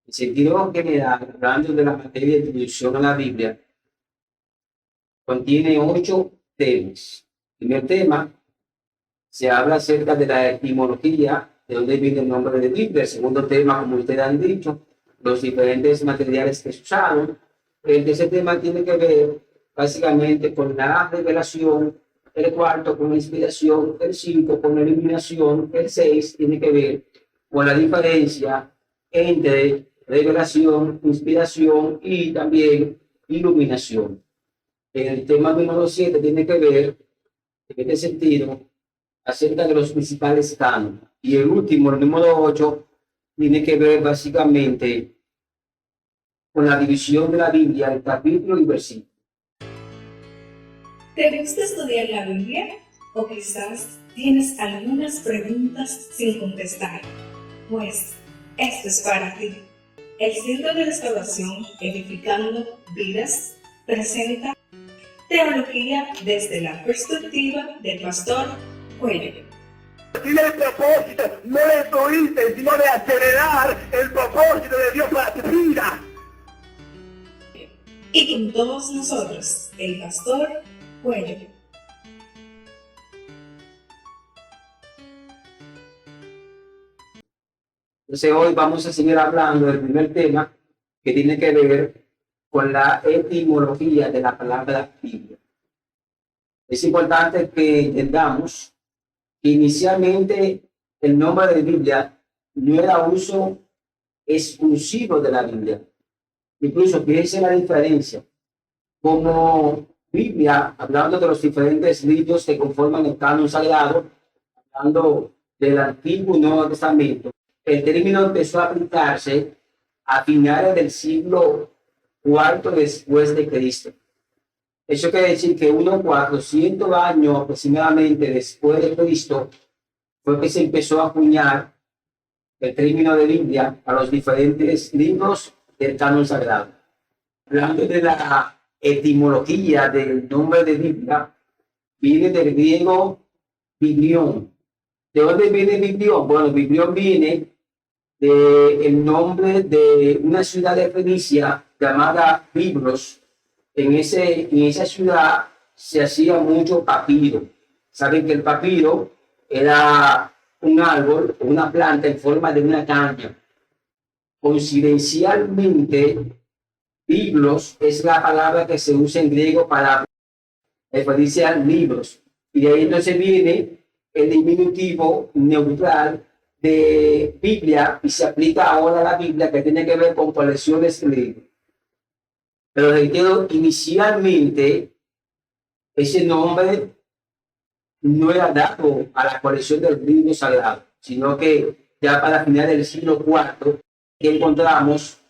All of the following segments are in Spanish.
En sentido general, hablando de la materia de introducción a la Biblia, contiene 8 temas. El primer tema se habla acerca de la etimología, de dónde viene el nombre de Biblia. El segundo tema, como ustedes han dicho, los diferentes materiales que se usaron. El tercer tema tiene que ver básicamente con la revelación. El cuarto con la inspiración. El 5 con la iluminación. El 6 tiene que ver con la diferencia entre revelación, inspiración y también iluminación. El tema número 7 tiene que ver, en este sentido, acerca de los principales cánones. Y el último, el número 8, tiene que ver básicamente con la división de la Biblia en capítulo y versículo. ¿Te gusta estudiar la Biblia? ¿O quizás tienes algunas preguntas sin contestar? Pues esto es para ti. El Centro de Restauración Edificando Vidas presenta Teología desde la perspectiva del pastor Cuello. Tiene el propósito no de destruirte, sino de acelerar el propósito de Dios para tu vida. Y con todos nosotros, el pastor Cuello. Entonces hoy vamos a seguir hablando del primer tema, que tiene que ver con la etimología de la palabra Biblia. Es importante que entendamos que inicialmente el nombre de Biblia no era uso exclusivo de la Biblia. Incluso fíjense la diferencia. Como Biblia, hablando de los diferentes libros que conforman el canon sagrado, hablando del Antiguo y Nuevo Testamento, el término empezó a aplicarse a finales del siglo IV después de Cristo. Eso quiere decir que unos 400 años aproximadamente después de Cristo fue que se empezó a acuñar el término de Biblia a los diferentes libros del canon sagrado. Hablando de la etimología del nombre de Biblia, viene del griego biblión. ¿De dónde viene biblión? Bueno, biblión viene del nombre de una ciudad de Fenicia llamada Biblos. En esa ciudad se hacía mucho papiro. Saben que el papiro era un árbol, una planta en forma de una caña. Coincidencialmente, Biblos es la palabra que se usa en griego para referirse a libros. Y de ahí entonces viene el diminutivo neutral de Biblia y se aplica ahora a la Biblia, que tiene que ver con colecciones de libros. Pero reitero, inicialmente ese nombre no era dado a la colección del libro sagrado, sino que ya para finales del siglo IV que encontramos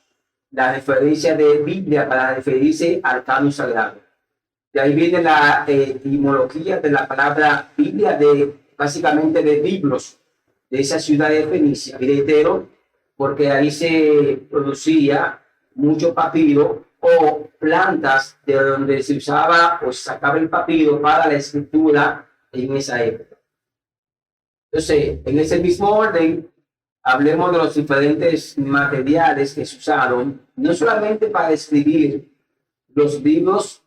la referencia de Biblia para referirse al canon sagrado. De ahí viene la etimología de la palabra Biblia, básicamente de Biblos, de esa ciudad de Fenicia, reitero, porque ahí se producía mucho papiro o plantas de donde se usaba o se sacaba el papiro para la escritura en esa época. Entonces, en ese mismo orden, hablemos de los diferentes materiales que se usaron, no solamente para escribir los libros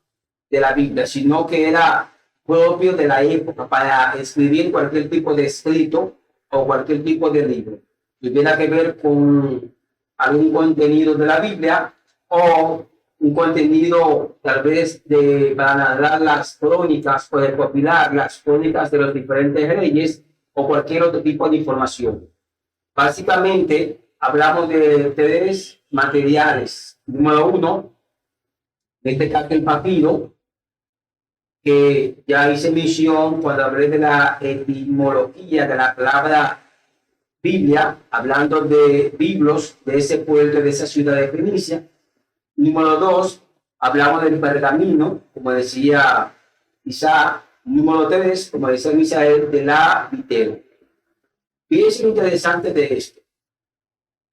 de la Biblia, sino que era propio de la época para escribir cualquier tipo de escrito o cualquier tipo de libro que tuviera que ver con algún contenido de la Biblia o un contenido tal vez para narrar las crónicas o de recopilar las crónicas de los diferentes reyes o cualquier otro tipo de información. Básicamente hablamos de 3 materiales. Número 1, en este caso el papiro, que ya hice mención cuando hablé de la etimología de la palabra Biblia, hablando de Biblos, de ese pueblo, de esa ciudad de Fenicia. Número 2, hablamos del pergamino, como decía Isaac. Número 3, como decía Misael, de la vitero. Fíjense lo interesante de esto,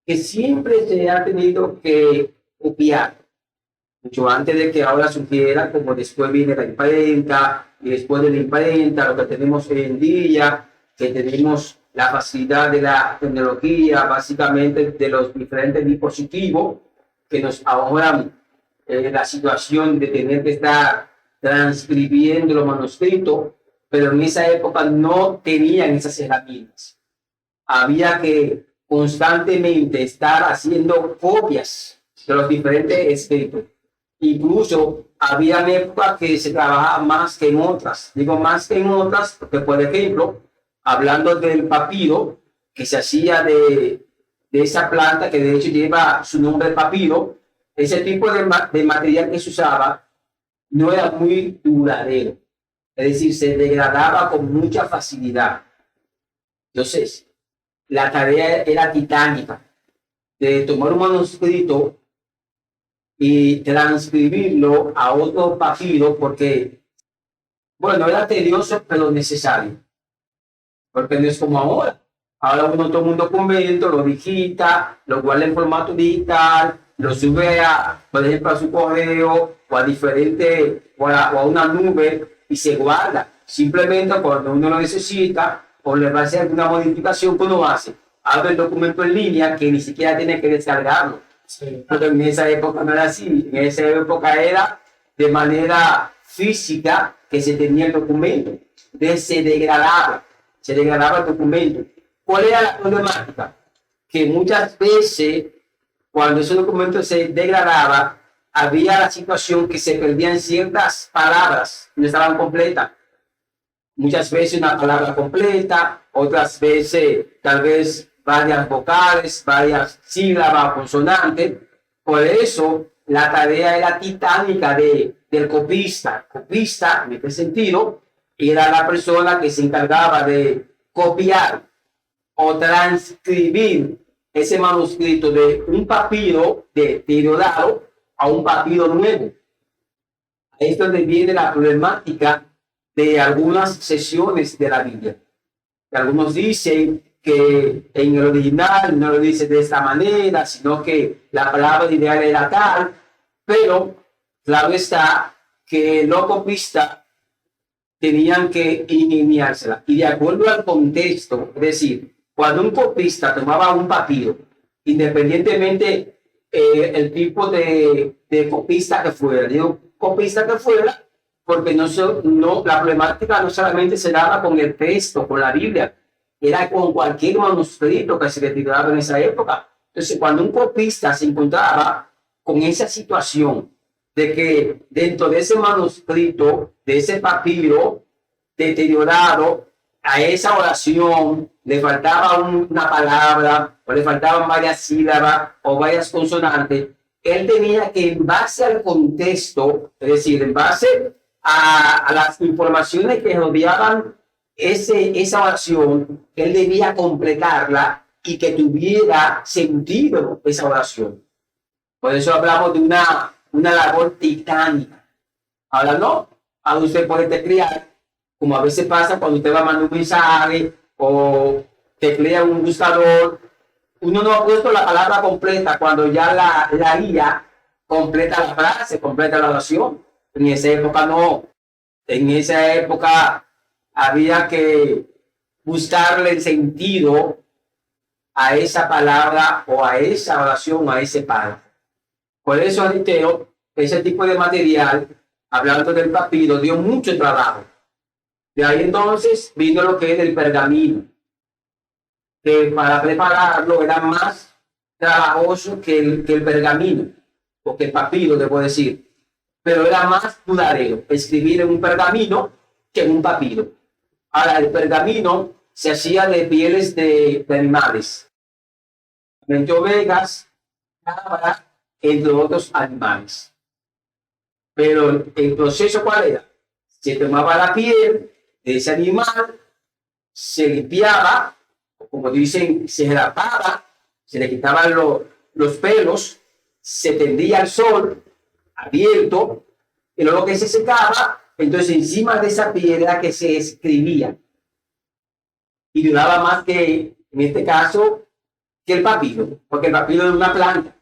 que siempre se ha tenido que copiar, mucho antes de que ahora surgiera, como después viene la imprenta, y después de la imprenta, lo que tenemos hoy en día, que tenemos la facilidad de la tecnología, básicamente de los diferentes dispositivos que nos ahorran la situación de tener que estar transcribiendo los manuscritos, pero en esa época no tenían esas herramientas. Había que constantemente estar haciendo copias de los diferentes escritos. Incluso había épocas que se trabajaba más que en otras. Digo más que en otras porque, por ejemplo, hablando del papiro, que se hacía de esa planta que de hecho lleva su nombre papiro, ese tipo de material que se usaba no era muy duradero. Es decir, se degradaba con mucha facilidad. Entonces, la tarea era titánica de tomar un manuscrito y transcribirlo a otro papiro porque, bueno, era tedioso pero necesario. Porque no es como ahora. Ahora uno toma un documento, lo digita, lo guarda en formato digital, lo sube a, por ejemplo, a su correo o a diferente, o a una nube y se guarda. Simplemente cuando uno lo necesita o le va a hacer alguna modificación, ¿qué uno hace? Abre el documento en línea que ni siquiera tiene que descargarlo. Sí. Pero en esa época no era así. En esa época era de manera física que se tenía el documento. Entonces se degradaba el documento. ¿Cuál era la problemática? Que muchas veces, cuando ese documento se degradaba, había la situación que se perdían ciertas palabras, no estaban completas. Muchas veces una palabra completa, otras veces tal vez varias vocales, varias sílabas, consonantes. Por eso la tarea era titánica del copista. Copista, en este sentido, era la persona que se encargaba de copiar o transcribir ese manuscrito de un papiro deteriorado a un papiro nuevo. Ahí es donde viene la problemática de algunas secciones de la Biblia. Algunos dicen que en el original no lo dice de esta manera, sino que la palabra ideal era tal, pero claro está que los copistas tenían que ingeniársela. Y de acuerdo al contexto, es decir, cuando un copista tomaba un papiro, independientemente el tipo de copista que fuera, digo copista que fuera, porque la problemática no solamente se daba con el texto, con la Biblia, era con cualquier manuscrito que se retiraba en esa época. Entonces, cuando un copista se encontraba con esa situación de que dentro de ese manuscrito, de ese papiro deteriorado, a esa oración le faltaba una palabra, o le faltaban varias sílabas o varias consonantes, él tenía que, en base al contexto, es decir, en base a las informaciones que rodeaban esa oración, él debía completarla y que tuviera sentido esa oración. Por eso hablamos de una labor titánica. Ahora no, a usted puede teclear, como a veces pasa cuando usted va a mandar un mensaje o teclea un buscador, uno no ha puesto la palabra completa cuando ya la IA completa la frase, completa la oración. En esa época no. En esa época había que buscarle el sentido a esa palabra o a esa oración, a ese párrafo. Por eso, reitero, ese tipo de material, hablando del papiro, dio mucho trabajo. De ahí entonces vino lo que es el pergamino, que para prepararlo era más trabajoso que el pergamino, o que el papiro, debo decir, pero era más duradero escribir en un pergamino que en un papiro. Ahora, el pergamino se hacía de pieles de animales, de ovejas, cabras, entre otros animales. Pero el proceso, ¿cuál era? Se tomaba la piel de ese animal, se limpiaba, como dicen, se rapaba, se le quitaban los pelos, se tendía al sol abierto, y luego que se secaba, entonces encima de esa piedra que se escribía. Y duraba más que, en este caso, que el papiro, porque el papiro es una planta.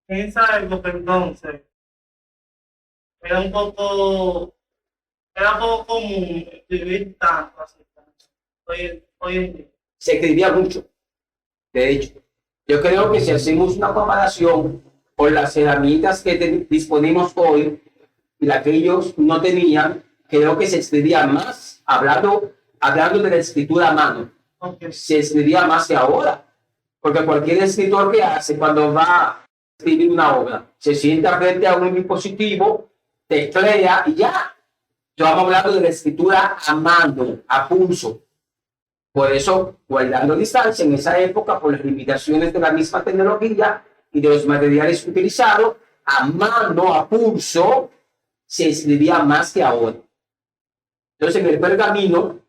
En esa época entonces era un poco común escribir tanto así hoy en día. se escribía mucho. De hecho, yo creo que si hacemos una comparación con las herramientas que disponemos hoy y las que ellos no tenían, creo que se escribía más, hablando de la escritura a mano, Ok. se escribía más que ahora. Porque cualquier escritor que hace cuando va a escribir una obra, se sienta frente a un dispositivo, teclea y ya. Estamos hablando de la escritura a mano, a pulso. Por eso, guardando distancia en esa época, por las limitaciones de la misma tecnología y de los materiales utilizados, a mano, a pulso, se escribía más que ahora. Entonces, en el pergamino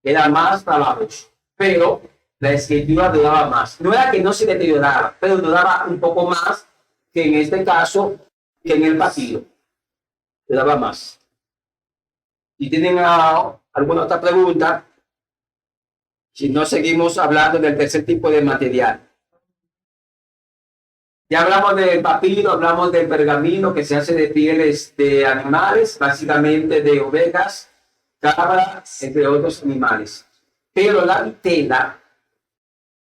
era más trabajoso, pero la escritura duraba más. No era que no se deteriorara, pero duraba un poco más que en este caso, que en el papiro. Duraba más. Si tienen alguna otra pregunta, si no, seguimos hablando del tercer tipo de material. Ya hablamos del papiro, hablamos del pergamino que se hace de pieles de animales, básicamente de ovejas, cabras, entre otros animales. Pero la vitela,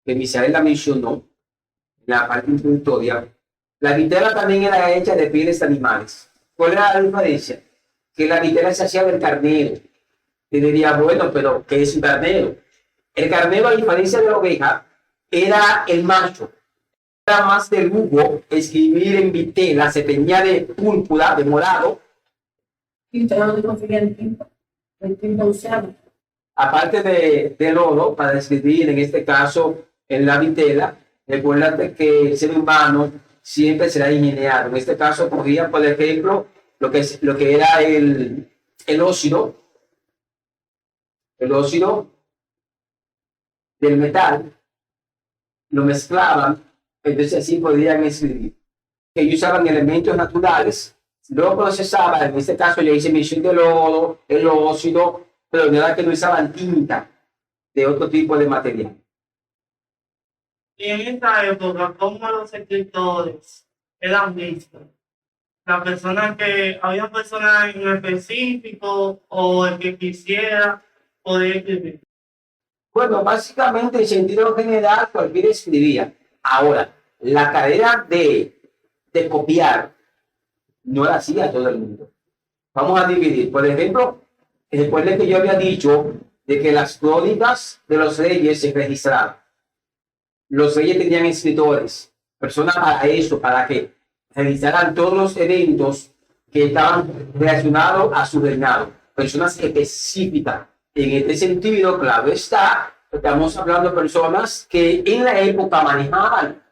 que Misael la mencionó en la parte introductoria, la vitela también era hecha de pieles de animales. ¿Cuál era la diferencia? Que la vitela se hacía del carnero. Y diría, bueno, pero ¿qué es un carnero? El carnero, a diferencia de la oveja, era el macho. Era más de lujo escribir en vitela, se teñía de púrpura, de morado. Y yo no conseguía el tiempo usado. Aparte del oro, para escribir, en este caso, en la vitela, recuérdate que el ser humano siempre será ingeniado. En este caso, cogía, por ejemplo, lo que era el óxido del metal, lo mezclaban, entonces así podían escribir. Ellos usaban elementos naturales, luego procesaban, en este caso ya hice mención del oro, el óxido, pero de verdad que no usaban tinta de otro tipo de material. Y en esta época, ¿cómo los escritores eran vistos? Había personas en específico o el que quisiera poder escribir. Bueno, básicamente en sentido general cualquiera escribía. Ahora, la carrera de copiar no la hacía todo el mundo. Vamos a dividir. Por ejemplo, recuerden que yo había dicho de que las crónicas de los reyes se registraban. Los reyes tenían escritores, personas para eso, para que registraran todos los eventos que estaban relacionados a su reinado, personas específicas. En este sentido, claro está, estamos hablando de personas que en la época manejaban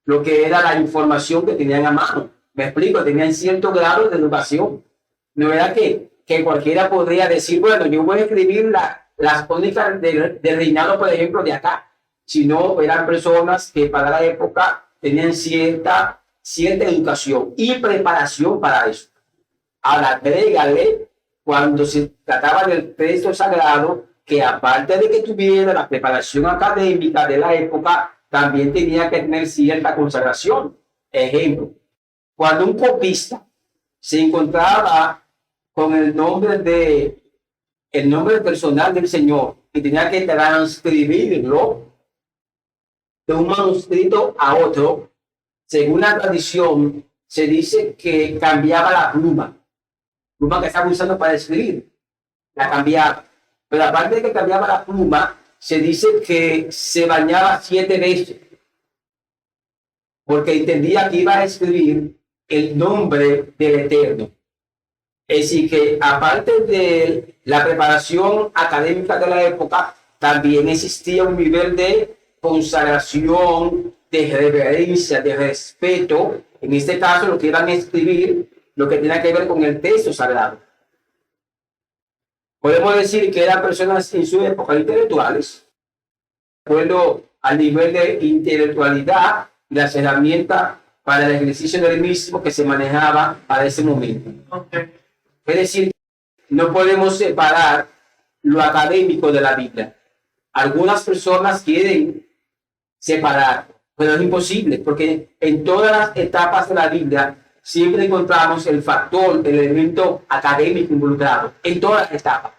lo que era la información que tenían a mano. Me explico, tenían cierto grado de educación. No era que cualquiera podría decir, bueno, yo voy a escribir las crónicas del reinado, por ejemplo, de acá. Sino eran personas que para la época tenían cierta educación y preparación para eso. Ahora, agrégale, cuando se trataba del texto sagrado, que aparte de que tuviera la preparación académica de la época, también tenía que tener cierta consagración. Ejemplo, cuando un copista se encontraba con el nombre personal del Señor y tenía que transcribirlo de un manuscrito a otro, según la tradición, se dice que cambiaba la pluma que estaba usando para escribir, la cambiaba. Pero aparte de que cambiaba la pluma, se dice que se bañaba 7 veces, porque entendía que iba a escribir el nombre del Eterno. Es decir, que aparte de la preparación académica de la época, también existía un nivel de consagración, de reverencia, de respeto. En este caso, lo que iban a escribir, lo que tenía que ver con el texto sagrado. Podemos decir que eran personas en su época intelectuales, de acuerdo al nivel de intelectualidad y las herramientas para el ejercicio del mismo que se manejaba para ese momento. Okay. Es decir, no podemos separar lo académico de la Biblia. Algunas personas quieren separar, pero es imposible, porque en todas las etapas de la Biblia siempre encontramos el factor, el elemento académico involucrado, en todas las etapas.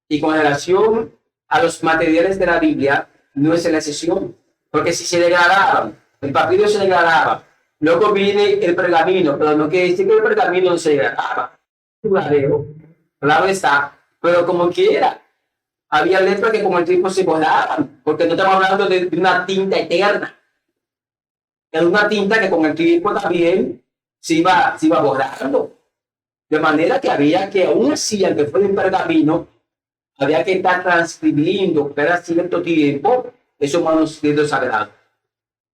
Y con relación a los materiales de la Biblia, no es la excepción. Porque si se degradaban, el papiro se degradaba, luego viene el pergamino, pero no quiere decir que el pergamino no se degradaba. Claro está, pero como quiera. Había letras que con el tiempo se borraban, porque no estamos hablando de una tinta eterna. Era una tinta que con el tiempo también se iba borrando. De manera que había que, aún así, aunque fuera un pergamino, había que estar transcribiendo cada cierto tiempo esos manuscritos sagrados.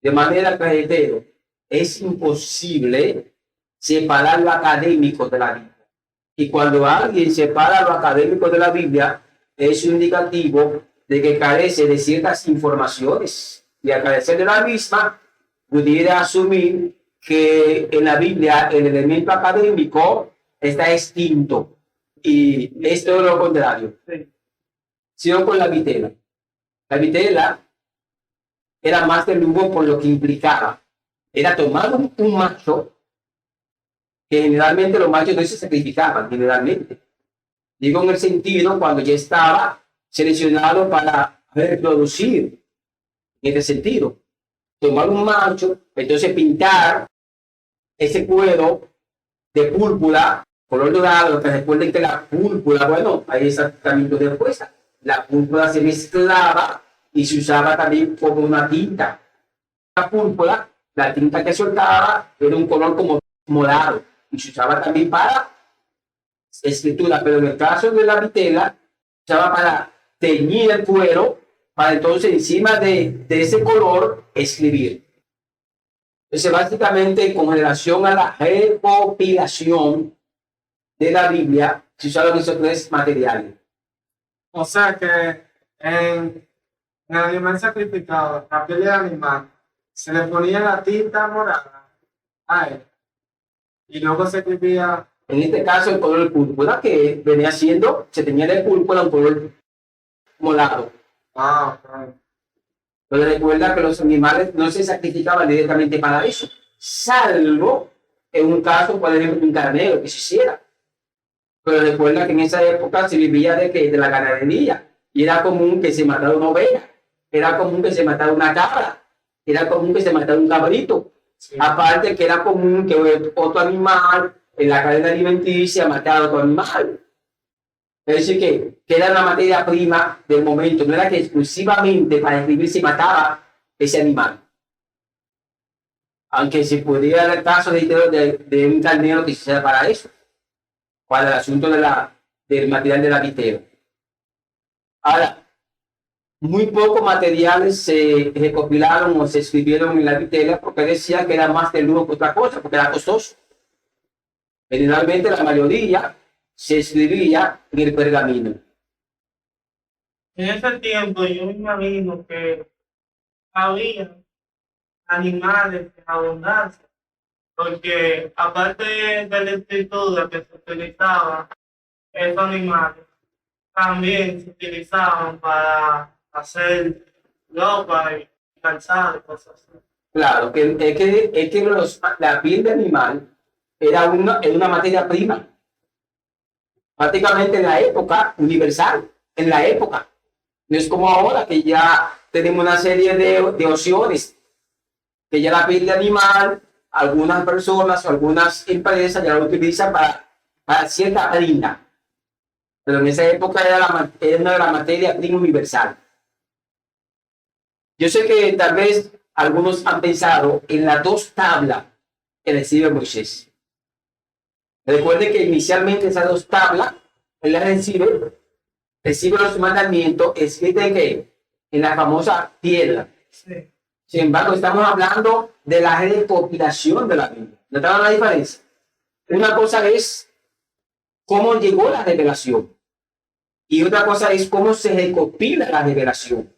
De manera que, reitero, es imposible separar lo académico de la Biblia. Y cuando alguien separa lo académico de la Biblia, es un indicativo de que carece de ciertas informaciones. Y al carecer de la misma, pudiera asumir que en la Biblia el elemento académico está extinto. Y esto es lo contrario. Sino con la vitela. La vitela era más de lujo por lo que implicaba. Era tomar un macho, que generalmente los machos no se sacrificaban, generalmente. Digo en el sentido cuando ya estaba seleccionado para reproducir, en este sentido. Tomar un macho, entonces pintar ese cuero de púrpura, color dorado, que recuerden que la púrpura, bueno, hay ese camino de fuerza. La púrpura se mezclaba y se usaba también como una tinta. La púrpura, la tinta que soltaba, era un color como morado y se usaba también para escritura, pero en el caso de la vitela, se usaba para teñir el cuero, para entonces encima de ese color escribir. Entonces, básicamente, con relación a la recopilación de la Biblia, se usaron esos tres materiales. O sea que en el animal sacrificado, la piel del animal, se le ponía la tinta morada a él. Y luego se escribía. En este caso, el color púrpura, que venía siendo, se tenía de púrpura un color morado. Ah, ok. Pero recuerda que los animales no se sacrificaban directamente para eso, salvo en un caso, por ejemplo, un carnero que se hiciera. Pero recuerda que en esa época se vivía de la ganadería y era común que se matara una oveja, era común que se matara una cabra, era común que se matara un cabrito. Sí. Aparte que era común que otro animal en la cadena alimenticia matara a otro animal. Es decir, que era la materia prima del momento, no era que exclusivamente para escribir se mataba ese animal. Aunque se pudiera dar el caso de un carnero que se hiciera para eso, para el asunto del material de la vitela. Ahora, muy pocos materiales se recopilaron o se escribieron en la vitela porque decía que era más de lujo que otra cosa, porque era costoso. Generalmente la mayoría se escribía en el pergamino. En ese tiempo yo me imagino que había animales en abundancia, porque aparte de la escritura que se utilizaba, esos animales también se utilizaban para hacer ropa y calzado y cosas así. Claro, es que la piel de animal era una materia prima, prácticamente en la época universal, en la época. No es como ahora que ya tenemos una serie de opciones, que ya la piel de animal, algunas personas o algunas empresas ya lo utilizan para cierta prenda. Pero en esa época era una de las materias prima universal. Yo sé que tal vez algunos han pensado en las dos tablas que recibe Moisés. Recuerden que inicialmente esas dos tablas, él las recibe los mandamientos escritos en la famosa piedra. Sí. Sin embargo, estamos hablando de la recopilación de la Biblia. ¿Notaron la diferencia? Una cosa es cómo llegó la revelación y otra cosa es cómo se recopila la revelación.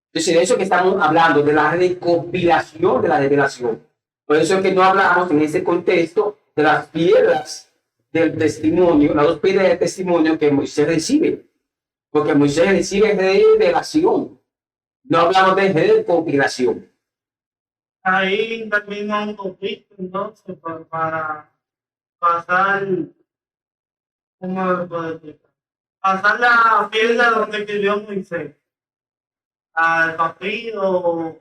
Entonces, de eso que estamos hablando, de la recopilación de la revelación. Por eso es que no hablamos en ese contexto de las piedras del testimonio, las dos piedras del testimonio que Moisés recibe. Porque Moisés recibe revelación. No hablamos de recopilación. Ahí termina un conflicto entonces para pasar, ¿cómo lo puedo decir? Pasar la piedra donde escribió Moisés al papiro.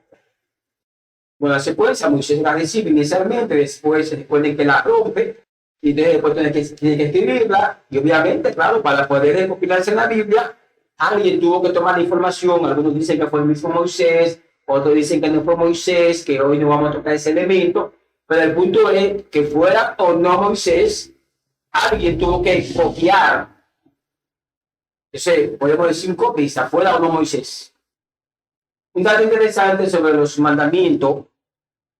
Bueno, la secuencia, Moisés la recibe inicialmente, después se supone que la rompe, y después tiene que escribirla, y obviamente, claro, para poder recopilarse en la Biblia, alguien tuvo que tomar la información. Algunos dicen que fue el mismo Moisés, otros dicen que no fue Moisés, que hoy no vamos a tocar ese elemento, pero el punto es que fuera o no Moisés, alguien tuvo que copiar. Entonces, podemos decir un copista, fuera o no Moisés. Un dato interesante sobre los mandamientos,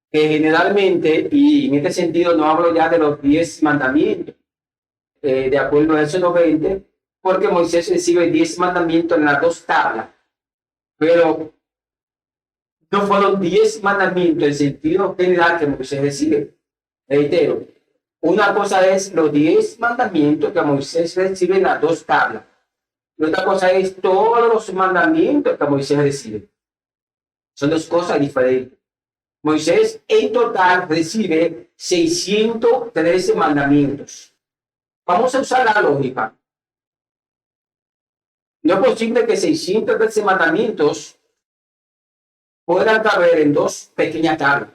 que generalmente, y en este sentido no hablo ya de los 10 mandamientos, de acuerdo a Éxodo 20, porque Moisés recibe 10 mandamientos en las 2 tablas, pero no fueron 10 mandamientos en sentido general que Moisés recibe. Reitero, una cosa es los 10 mandamientos que Moisés recibe en las 2 tablas, y otra cosa es todos los mandamientos que Moisés recibe. Son 2 cosas diferentes. Moisés en total recibe 613 mandamientos. Vamos a usar la lógica. No es posible que 613 mandamientos puedan caber en 2 pequeñas tablas.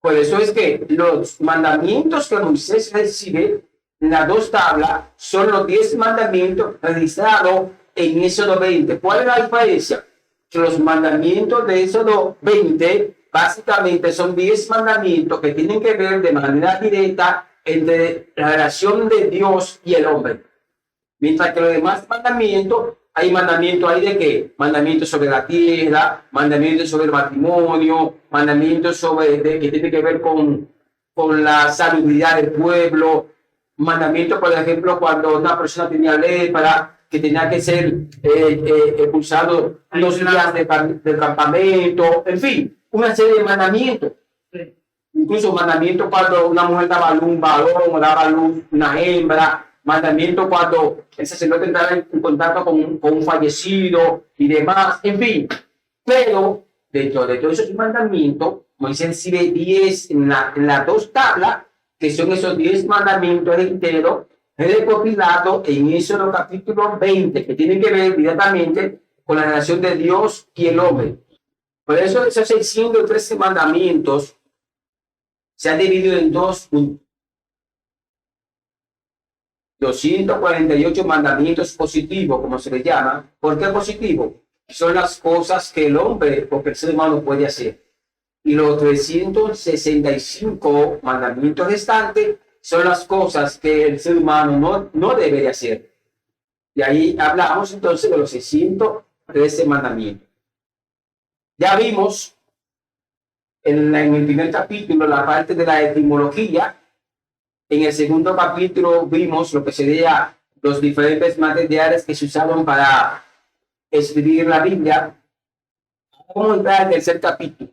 Por eso es que los mandamientos que Moisés recibe en las 2 tablas son los 10 mandamientos registrados en Éxodo 20. ¿Cuál es la diferencia? Que los mandamientos de Éxodo 20 básicamente son 10 mandamientos que tienen que ver de manera directa entre la relación de Dios y el hombre. Mientras que los demás mandamientos, hay mandamientos ahí de qué? Mandamientos sobre la tierra, mandamientos sobre el matrimonio, mandamientos sobre que tiene que ver con la salubridad del pueblo, mandamientos, por ejemplo, cuando una persona tenía lepra, que tenía que ser expulsado los días del campamento, en fin, una serie de mandamientos. Incluso mandamientos cuando una mujer daba luz un varón o daba luz una hembra, mandamientos cuando el sacerdote entraba en contacto con un fallecido y demás, en fin. Pero dentro de todos esos mandamientos, Moisés recibe 10 en las 2 tablas, que son esos 10 mandamientos enteros, recopilado en Éxodo capítulo 20, que tienen que ver directamente con la relación de Dios y el hombre. Por eso esos 613 mandamientos se han dividido en 2 puntos. 248 mandamientos positivos, como se les llama. ¿Por qué positivo? Son las cosas que el hombre o que el ser humano puede hacer. Y los 365 mandamientos restantes son las cosas que el ser humano no debe de hacer. Y ahí hablamos entonces de los 613 mandamientos. Ya vimos en el primer capítulo la parte de la etimología. En el segundo capítulo vimos lo que sería los diferentes materiales que se usaron para escribir la Biblia. Vamos a entrar al tercer capítulo,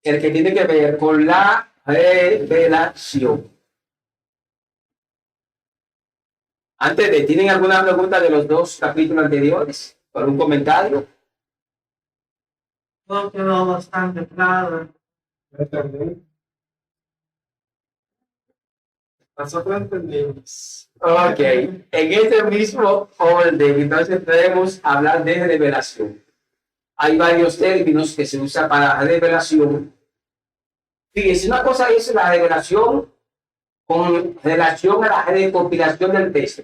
el que tiene que ver con la revelación. ¿Tienen alguna pregunta de los 2 capítulos anteriores? ¿Algún comentario? Todo quedó bastante claro. Nosotros entendemos. Ok, en este mismo orden, entonces podemos hablar de revelación. Hay varios términos que se usan para revelación. Fíjense, una cosa es la revelación con relación a la recopilación del texto.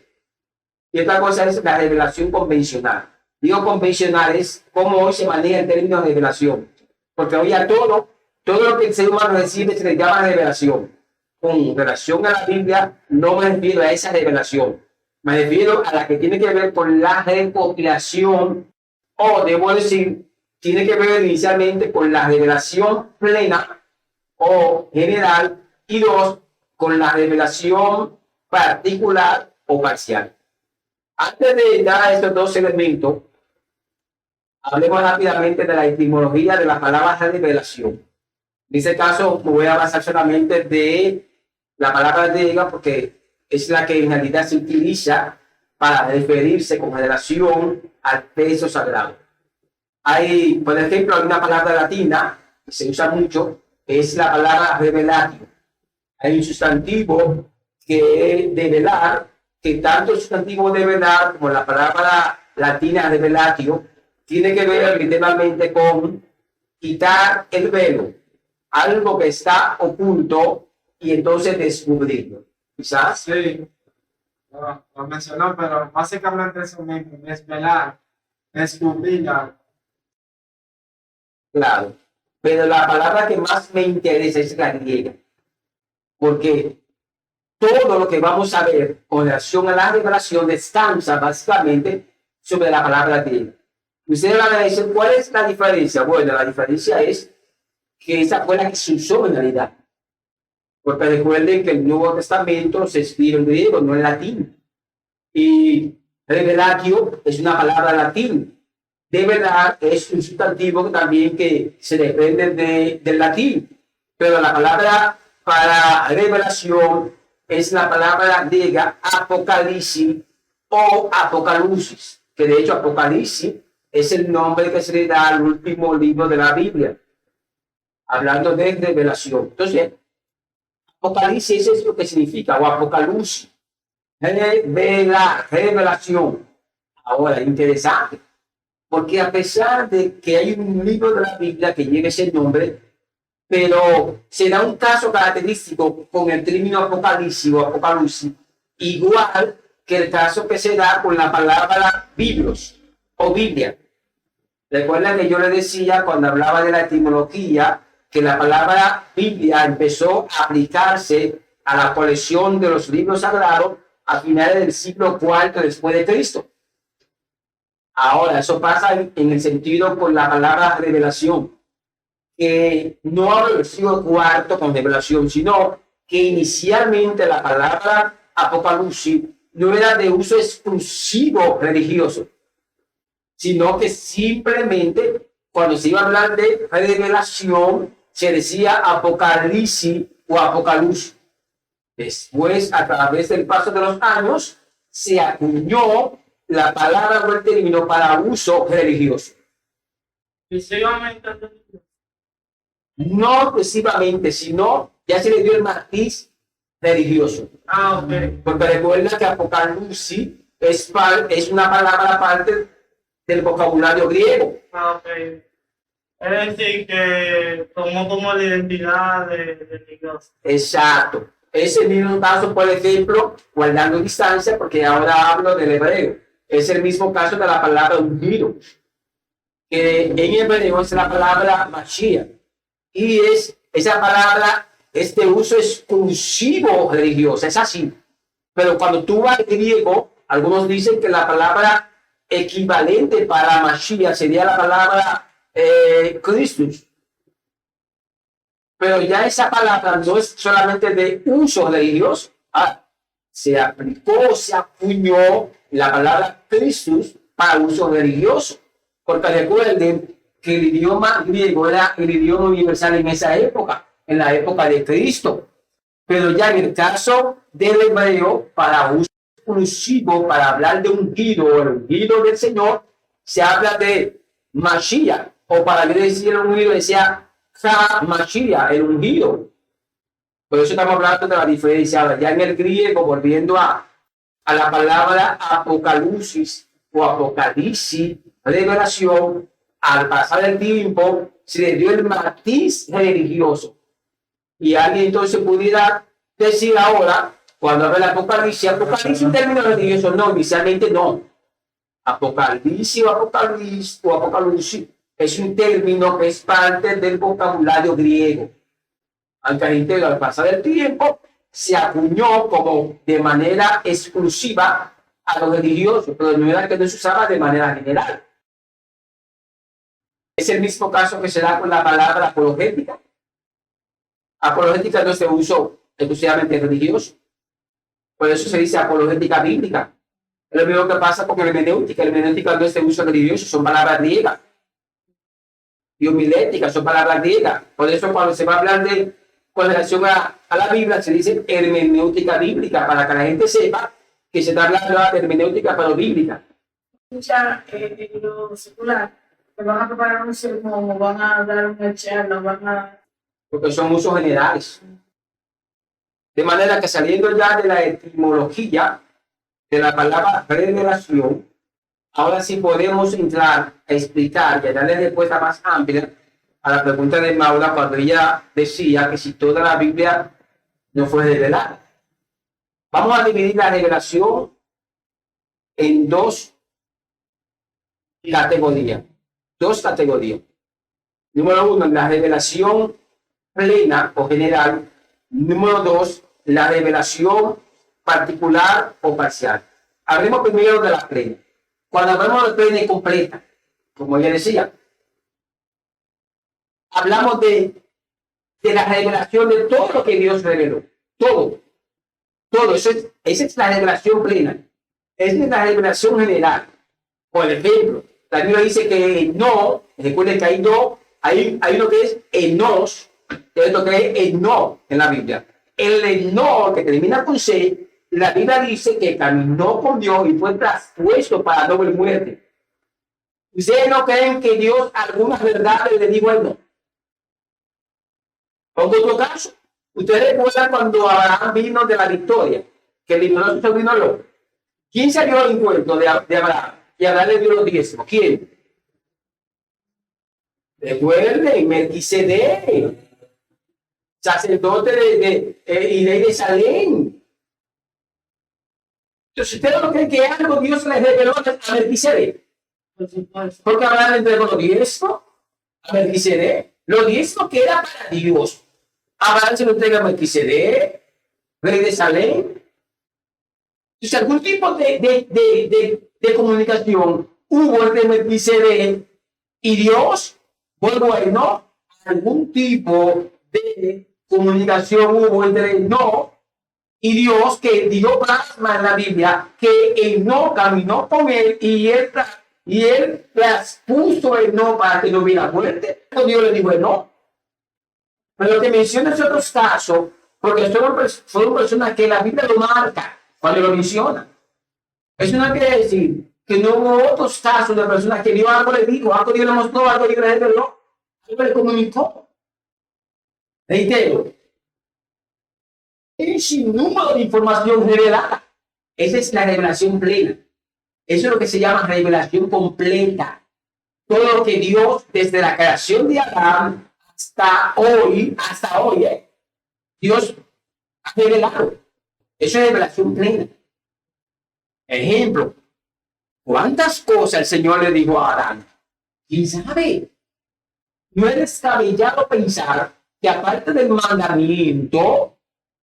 Y otra cosa es la revelación convencional. Digo convencional es como hoy se maneja el término de revelación. Porque hoy a todo lo que el ser humano recibe se le llama revelación. Con relación a la Biblia, no me refiero a esa revelación. Me refiero a la que tiene que ver con la recopilación, o debo decir, tiene que ver inicialmente con la revelación plena o general, y 2, con la revelación particular o parcial. Antes de dar a estos 2 elementos, hablemos rápidamente de la etimología de la palabra revelación. En este caso, me voy a basar solamente de la palabra griega porque es la que en realidad se utiliza para referirse con relación al texto sagrado. Hay, por ejemplo, una palabra latina que se usa mucho, es la palabra revelatio. Hay un sustantivo que es de velar, que tanto el sustantivo de velar como la palabra latina revelatio tiene que ver literalmente con quitar el velo, algo que está oculto y entonces descubrirlo. Quizás, Sí, lo mencionó, pero básicamente eso mismo, desvelar, descubrir algo. claro. Pero la palabra que más me interesa es la griega, porque todo lo que vamos a ver con relación a la revelación descansa básicamente sobre la palabra griega. Ustedes van a decir, ¿cuál es la diferencia? Bueno, la diferencia es que esa fue la que se usó en realidad. Porque recuerden que el Nuevo Testamento se escribe en griego, no en latín. Y revelatio es una palabra latín. Develar es un sustantivo también que se desprende del latín. Pero la palabra para revelación es la palabra griega apocalipsis o apocalusis, que de hecho apocalipsis es el nombre que se le da al último libro de la Biblia, hablando de revelación. Entonces, apocalipsis es lo que significa, o apocalipsis, revelación. Ahora, interesante, porque a pesar de que hay un libro de la Biblia que lleva ese nombre, pero se da un caso característico con el término apocalipsis o apocalipsis, igual que el caso que se da con la palabra Biblos o Biblia. Recuerda que yo le decía cuando hablaba de la etimología que la palabra Biblia empezó a aplicarse a la colección de los libros sagrados a finales del siglo IV después de Cristo. Ahora, eso pasa en el sentido con la palabra revelación, que no habla del siglo IV con revelación, sino que inicialmente la palabra apocalipsis no era de uso exclusivo religioso, sino que simplemente cuando se iba a hablar de revelación se decía apocalipsis o apocalipsis. Después, a través del paso de los años, se acuñó la palabra o el término para uso religioso. Visivamente, No exclusivamente, sino ya se le dio el matiz religioso. ok. Porque recuerda que apocalipsis es una palabra aparte del vocabulario griego. Ok. Es decir, que tomó como la identidad de Dios. Exacto. Ese mismo caso, por ejemplo, guardando distancia, porque ahora hablo del hebreo, es el mismo caso de la palabra ungido, que en hebreo es la palabra Mashiach. Y esa palabra es de uso exclusivo religioso, es así. Pero cuando tú vas al griego, algunos dicen que la palabra equivalente para Mashiach sería la palabra Christus. Pero ya esa palabra no es solamente de uso religioso. Se aplicó, se acuñó la palabra Christus para uso religioso. Porque recuerden que el idioma griego era el idioma universal en esa época, en la época de Cristo. Pero ya en el caso del hebreo, para uso exclusivo, para hablar de ungido o el ungido del Señor, se habla de Mashiach, o para decir el ungido decía Mashiach, el ungido. Por eso estamos hablando de la diferencia. Ahora, ya en el griego, volviendo a la palabra apocalipsis o apocalipsis, revelación, al pasar el tiempo, se le dio el matiz religioso. Y alguien entonces pudiera decir ahora, cuando habla de apocalipsis, apocalipsis es un término religioso. No, inicialmente no. Apocalipsis o apocalipsis es un término que es parte del vocabulario griego. Aunque al pasar el tiempo se acuñó como de manera exclusiva a lo religioso, pero no era que no se usaba de manera general. Es el mismo caso que se da con la palabra apologética. Apologética no es de uso exclusivamente religioso. Por eso se dice apologética bíblica. Es lo mismo que pasa con hermenéutica. Hermenéutica no es de uso religioso, son palabras griegas. Y homilética son palabras griegas. Por eso cuando se va a hablar de con relación a la Biblia se dice hermenéutica bíblica, para que la gente sepa que se está hablando de hermenéutica pero bíblica. Escucha en lo secular, que van a preparar un sermón, van a dar una charla, van a... Porque son usos generales. De manera que saliendo ya de la etimología de la palabra revelación, Ahora sí podemos entrar a explicar y a darle respuesta más amplia a la pregunta de Maura cuando ella decía que si toda la Biblia no fue revelada. Vamos a dividir la revelación en dos categorías. Dos categorías. Número uno, la revelación plena o general. Número dos, la revelación particular o parcial. Hablemos primero de la plena. Cuando hablamos de plena y completa, como ella decía, hablamos de la revelación de todo lo que Dios reveló. Todo. Todo. Esa es la revelación plena. Esa es la revelación general. Por ejemplo, la Biblia dice que no, recuerden que hay uno que es enos, que es lo que es eno en la Biblia. El eno, que termina con C, la Biblia dice que caminó con Dios y fue traspuesto para doble muerte. ¿Ustedes no creen que Dios algunas verdades le dijo a él no? Pongo otro caso. Ustedes recuerdan cuando Abraham vino de la victoria, que liberó a su sobrino Lot. ¿Quién salió al encuentro de Abraham? Y Abraham le dio los diezmos. ¿Quién? Recuerden, Melquisedec, sacerdote y rey de Salem. Entonces, ¿ustedes no creen que algo Dios les reveló a Melquisedec? Por supuesto. Porque Abraham le entregó los diezmos a Melquisedec. Los diezmos que era para Dios. Abraham se lo entrega a Melquisedec, rey de Salem. Entonces, algún tipo de comunicación hubo entre Melquisedec y Dios. Vuelvo a él, no. Algún tipo de comunicación hubo entre no y Dios, que Dios plasma en la Biblia que él no caminó con él y él traspuso el no para que no hubiera muerte. Dios le dijo el no. Pero lo que menciona es otros casos, porque fueron personas que la Biblia lo marca cuando lo menciona. Eso no quiere decir que no hubo otros casos de personas que Dios algo le dijo, algo Dios le mostró, algo Dios le reveló, algo le comunicó. Reitero, hay un sinnúmero de información revelada. Esa es la revelación plena. Eso es lo que se llama revelación completa. Todo lo que Dios, desde la creación de Adán hasta hoy, Dios ha revelado. Eso es revelación plena. Ejemplo, ¿cuántas cosas el Señor le dijo a Adán? ¿Quién sabe? No es descabellado pensar que aparte del mandamiento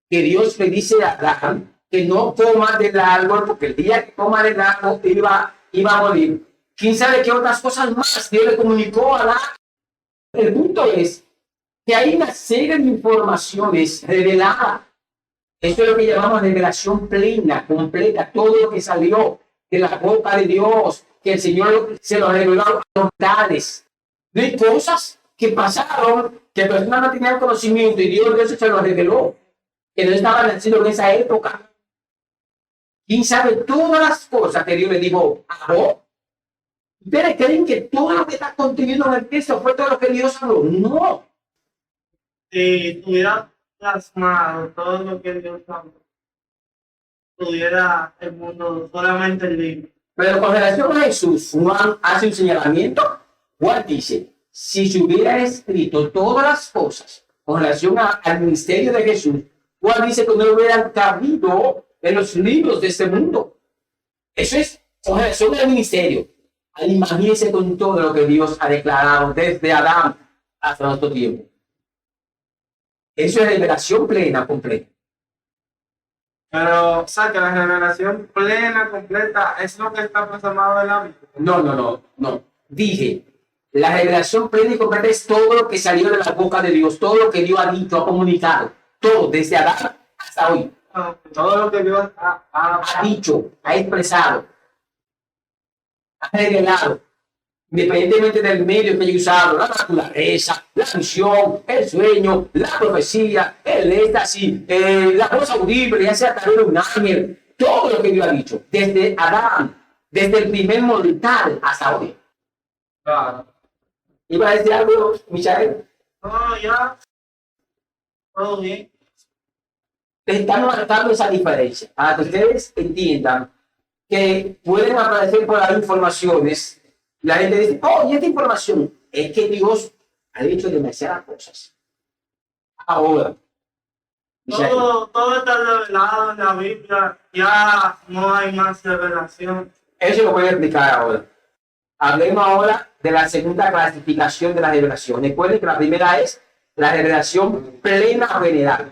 que Dios le dice a Adán que no coma del árbol, porque el día que coma del árbol iba a morir. ¿Quién sabe qué otras cosas más Dios le comunicó a Adán? El punto es que hay una serie de informaciones reveladas. Eso es lo que llamamos revelación plena, completa, todo lo que salió de la boca de Dios, que el Señor se lo reveló a los tales. No hay cosas que pasaron, que personas no tenían conocimiento y Dios se lo reveló, que no estaban nacidos en esa época. ¿Quién sabe todas las cosas que Dios le dijo a vos? ¿Ustedes creen que todo lo que está contenido en el texto fue todo lo que Dios habló? No. Si tuviera plasmado todo lo que Dios habló, tuviera el mundo solamente el libro. Pero con relación a Jesús, Juan hace un señalamiento. Juan dice, si se hubiera escrito todas las cosas con relación al ministerio de Jesús, Juan dice que no hubieran cabido en los libros de este mundo. Eso es con relación al ministerio. Imagínense con todo lo que Dios ha declarado desde Adán hasta nuestro tiempo. Eso es revelación plena, completa. Pero, o sea, que la revelación plena, completa, es lo que está plasmado en la Biblia. No. Dije, la revelación plena y completa es todo lo que salió de la boca de Dios, todo lo que Dios ha dicho, ha comunicado, todo, desde Adán hasta hoy. Todo lo que Dios ha dicho, ha expresado, ha revelado, independientemente del medio que haya usado, la naturaleza, la visión, el sueño, la profecía, el éxtasis, la voz audible, ya sea también un ángel, todo lo que Dios ha dicho, desde Adán, desde el primer mortal hasta hoy. Claro. ¿Iba a decir algo, Michael? No, ya. Todo bien. Estamos marcando esa diferencia para que ustedes entiendan que pueden aparecer por ahí informaciones. La gente dice, oh, y esta información es que Dios ha dicho demasiadas cosas. Ahora, Todo está revelado en la Biblia, ya no hay más revelación. eso lo voy a explicar ahora. Hablemos ahora de la segunda clasificación de la revelación. Recuerden que la primera es la revelación plena o general.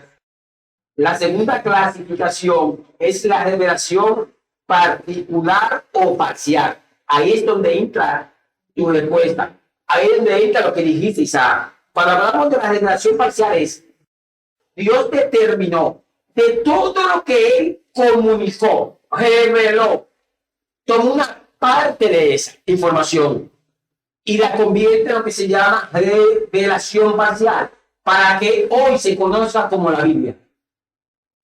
La segunda clasificación es la revelación particular o parcial. Ahí es donde entra tu respuesta. Ahí es donde entra lo que dijiste, Isaac. Cuando hablamos de la revelación parcial es Dios determinó de todo lo que Él comunicó, reveló, tomó una parte de esa información y la convierte en lo que se llama revelación parcial, para que hoy se conozca como la Biblia.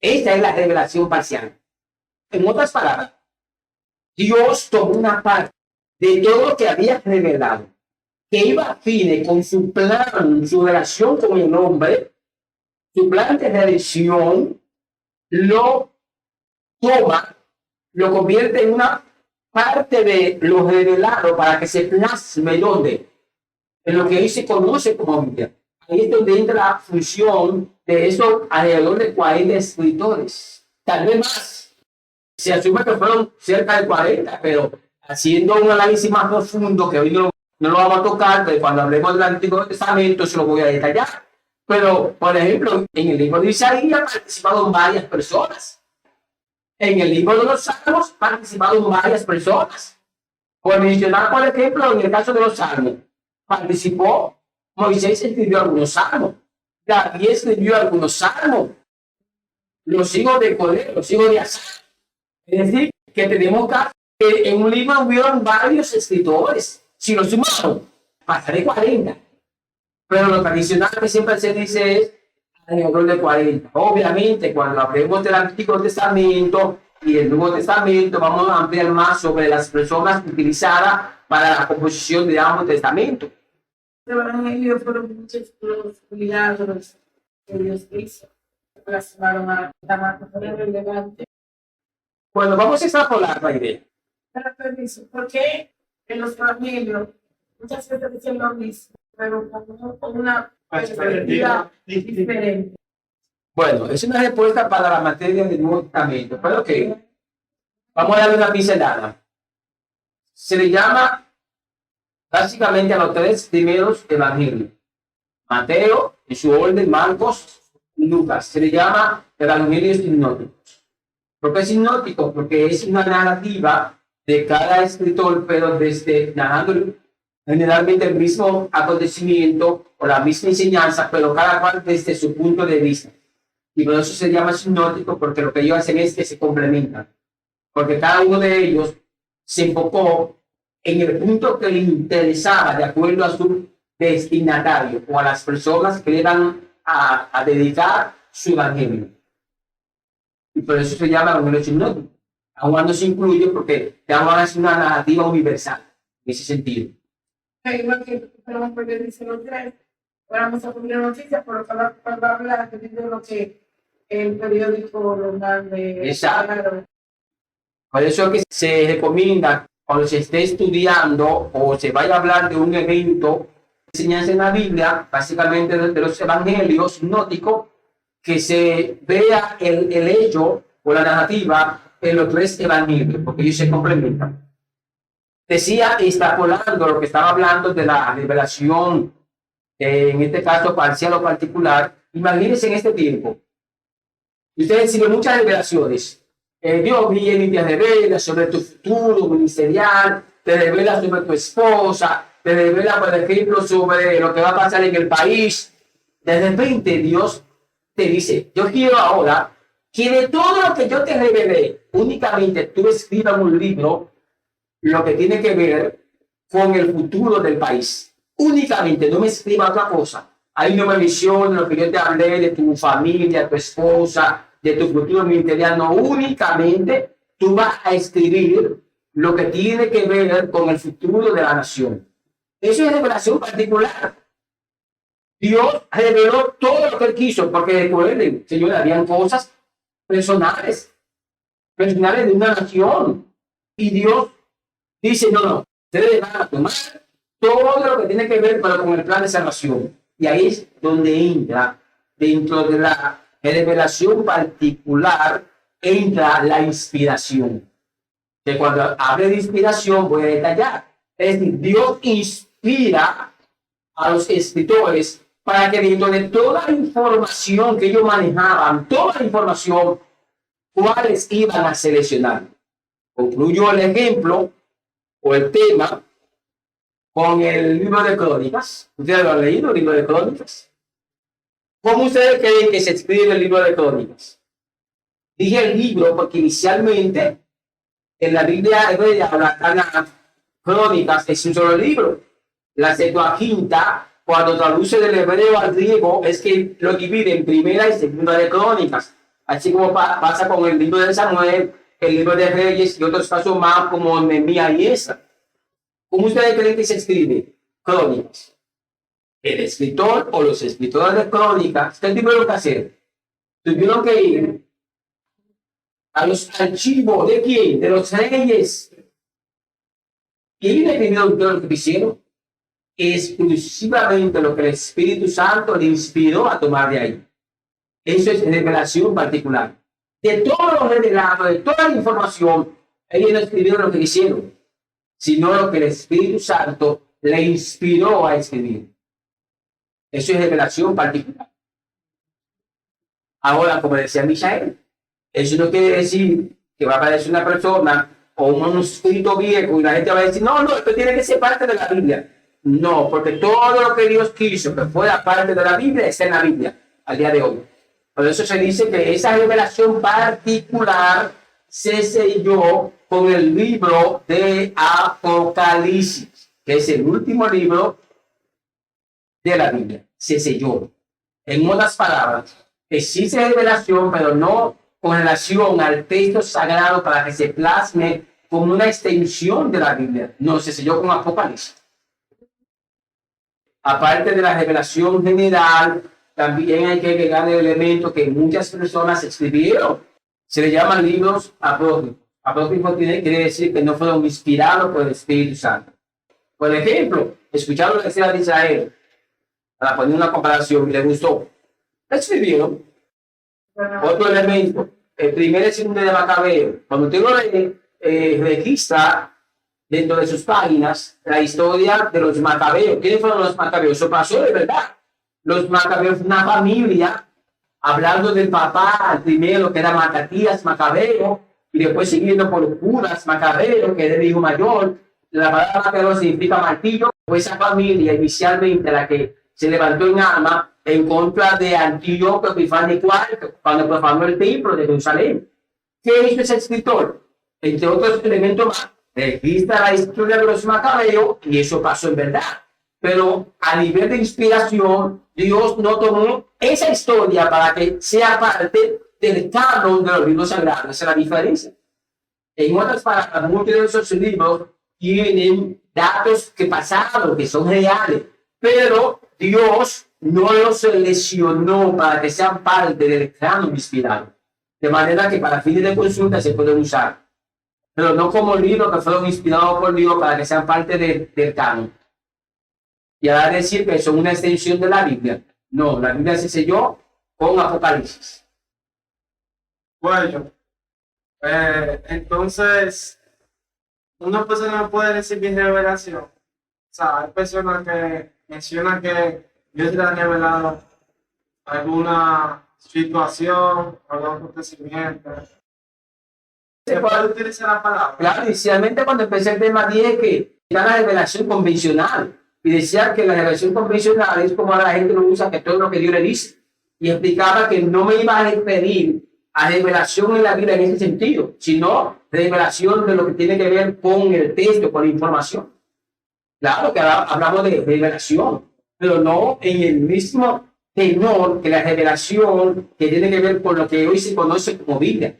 Esta es la revelación parcial. En otras palabras, Dios tomó una parte de todo lo que había revelado, que iba afine con su plan, su relación con el hombre, su plan de redención, lo toma, lo convierte en una parte de lo revelado para que se plasme donde, en lo que hoy se conoce como Biblia. Ahí es donde entra la función de esos alrededor de 40 escritores, tal vez más. Se asume que fueron cerca de 40, pero haciendo un análisis más profundo, que hoy no lo vamos a tocar, pero cuando hablemos del Antiguo Testamento se lo voy a detallar. Pero, por ejemplo, en el libro de Isaías participaron varias personas. En el libro de los Salmos participaron varias personas. Por mencionar, por ejemplo, en el caso de los Salmos, participó Moisés, escribió algunos salmos. David escribió algunos salmos. Los hijos de Coré, los hijos de Asaf. Es decir, que tenemos que en un libro hubieron varios escritores. Si lo sumamos, pasaré 40. Pero lo tradicional que siempre se dice es alrededor de 40. Obviamente, cuando hablemos del Antiguo Testamento y el Nuevo Testamento, vamos a ampliar más sobre las personas utilizadas para la composición de ambos testamentos. El Evangelio fueron muchos los milagros que Dios hizo. Relacionaron a la materia relevante. Bueno, vamos a extrapolar la idea. Pero permiso, ¿por qué en los evangelios muchas veces dicen lo mismo, pero con una perspectiva diferente? Bueno, es una respuesta para la materia del Nuevo Testamento. Pero ok, vamos a darle una pincelada. Se le llama básicamente a los tres primeros evangelios. Mateo, en su orden, Marcos y Lucas. Se le llama evangelios sinópticos. ¿Por qué sinóptico? Porque es una narrativa de cada escritor, pero desde narrando generalmente el mismo acontecimiento o la misma enseñanza, pero cada cual desde su punto de vista. Y por eso se llama sinóptico, porque lo que ellos hacen es que se complementan. Porque cada uno de ellos se enfocó en el punto que le interesaba de acuerdo a su destinatario o a las personas que le van a dedicar su evangelio. Y por eso se llama evangelio sinóptico. Aún cuando se incluye porque ahora es una narrativa universal en ese sentido. Igual que podemos poner dice los tres, vamos a poner noticias, pero para hablar de lo que el periódico lo mande. Exacto. Por eso es que se recomienda cuando se esté estudiando o se vaya a hablar de un evento de enseñanza en la Biblia, básicamente de los evangelios sinópticos, que se vea el hecho o la narrativa en los tres evangelios, porque ellos se complementan. Decía, extrapolando lo que estaba hablando de la revelación, en este caso parcial o particular, imagínense en este tiempo. Ustedes reciben muchas revelaciones. Dios viene y te revela sobre tu futuro ministerial, te revela sobre tu esposa, te revela, por ejemplo, sobre lo que va a pasar en el país. De repente Dios te dice, yo quiero ahora que de todo lo que yo te revelé, únicamente tú escribas un libro, lo que tiene que ver con el futuro del país. Únicamente, no me escribas otra cosa. Ahí no me menciones lo que yo te hablé de tu familia, tu esposa, de tu futuro ministerial. No, únicamente tú vas a escribir lo que tiene que ver con el futuro de la nación. Eso es revelación particular. Dios reveló todo lo que él quiso, porque recuerden, señores, habían cosas personales de una nación. Y Dios dice, no, ustedes van a tomar todo lo que tiene que ver con el plan de salvación. Y ahí es donde entra, dentro de la revelación particular, entra la inspiración. Que cuando hable de inspiración voy a detallar. Es decir, Dios inspira a los escritores para que dentro de toda la información que ellos manejaban, toda la información, cuáles iban a seleccionar. Concluyo el ejemplo o el tema con el libro de Crónicas. ¿Ustedes lo han leído, el libro de Crónicas? ¿Cómo ustedes creen que se escribe el libro de Crónicas? Dije el libro porque inicialmente en la Biblia hebrea, la Crónicas es un solo libro. La Septuaginta, cuando traduce del hebreo al griego, es que lo divide en primera y segunda de Crónicas. Así como pasa con el libro de Samuel, el libro de Reyes y otros casos más como Nehemías y Esdras. ¿Cómo ustedes creen que se escribe Crónicas? El escritor o los escritores de Crónicas, ¿qué tuvieron que hacer? Tuvieron que ir a los archivos de quién, de los reyes. Y ellos escribieron todo lo que hicieron, exclusivamente lo que el Espíritu Santo le inspiró a tomar de ahí. Eso es revelación particular. De todo lo revelado, de toda la información, ellos no escribieron lo que hicieron, sino lo que el Espíritu Santo le inspiró a escribir. Eso es revelación particular. Ahora, como decía Michael, eso no quiere decir que va a aparecer una persona o un manuscrito viejo y la gente va a decir, no, esto tiene que ser parte de la Biblia. No, porque todo lo que Dios quiso que fuera parte de la Biblia está en la Biblia al día de hoy. Por eso se dice que esa revelación particular se selló con el libro de Apocalipsis, que es el último libro de la Biblia. Se selló. En otras palabras, existe revelación, pero no con relación al texto sagrado para que se plasme como una extensión de la Biblia. No, se selló con Apocalipsis. Aparte de la revelación general, también hay que agregar el elemento que muchas personas escribieron. Se le llaman libros apócrifos. Apócrifos quiere decir que no fueron inspirados por el Espíritu Santo. Por ejemplo, escucharon la historia de Israel, para poner una comparación, y le gustó. La escribieron. Otro elemento, el primer y segundo de Macabeo. Cuando usted lo registra dentro de sus páginas la historia de los Macabeos. ¿Quiénes fueron los Macabeos? Eso pasó de verdad. Los Macabeos, una familia, hablando del papá, el primero que era Macatías Macabeo, y después siguiendo por Judas Macabeo, que era el hijo mayor. La palabra Macabeo significa martillo. Fue esa familia inicialmente la que se levantó en armas en contra de Antíoco Epífanes IV, cuando profanó el templo de Jerusalén. ¿Qué hizo ese escritor? Entre otros elementos más, registra la historia de los Macabeos, y eso pasó en verdad. Pero a nivel de inspiración, Dios no tomó esa historia para que sea parte del canon de los libros sagrados. Esa es la diferencia. En otras palabras, muchos de esos libros tienen datos que pasaron, que son reales, pero Dios no los seleccionó para que sean parte del canon inspirado. De manera que para fines de consulta se pueden usar, pero no como libros que fueron inspirados por Dios para que sean parte del canon. Y ahora decir que son una extensión de la Biblia. No, la Biblia se selló con Apocalipsis. Bueno, entonces, una persona no puede recibir revelación. O sea, hay personas que mencionan que Dios le ha revelado alguna situación, algún acontecimiento. ¿Se puede utilizar la palabra? Claro, inicialmente cuando empecé el tema dije que era la revelación convencional. Y decía que la revelación convencional es como la gente lo usa, que todo lo que Dios le dice. Y explicaba que no me iba a referir a revelación en la Biblia en ese sentido, sino revelación de lo que tiene que ver con el texto, con la información. Claro que hablamos de revelación, pero no en el mismo tenor que la revelación que tiene que ver con lo que hoy se conoce como Biblia.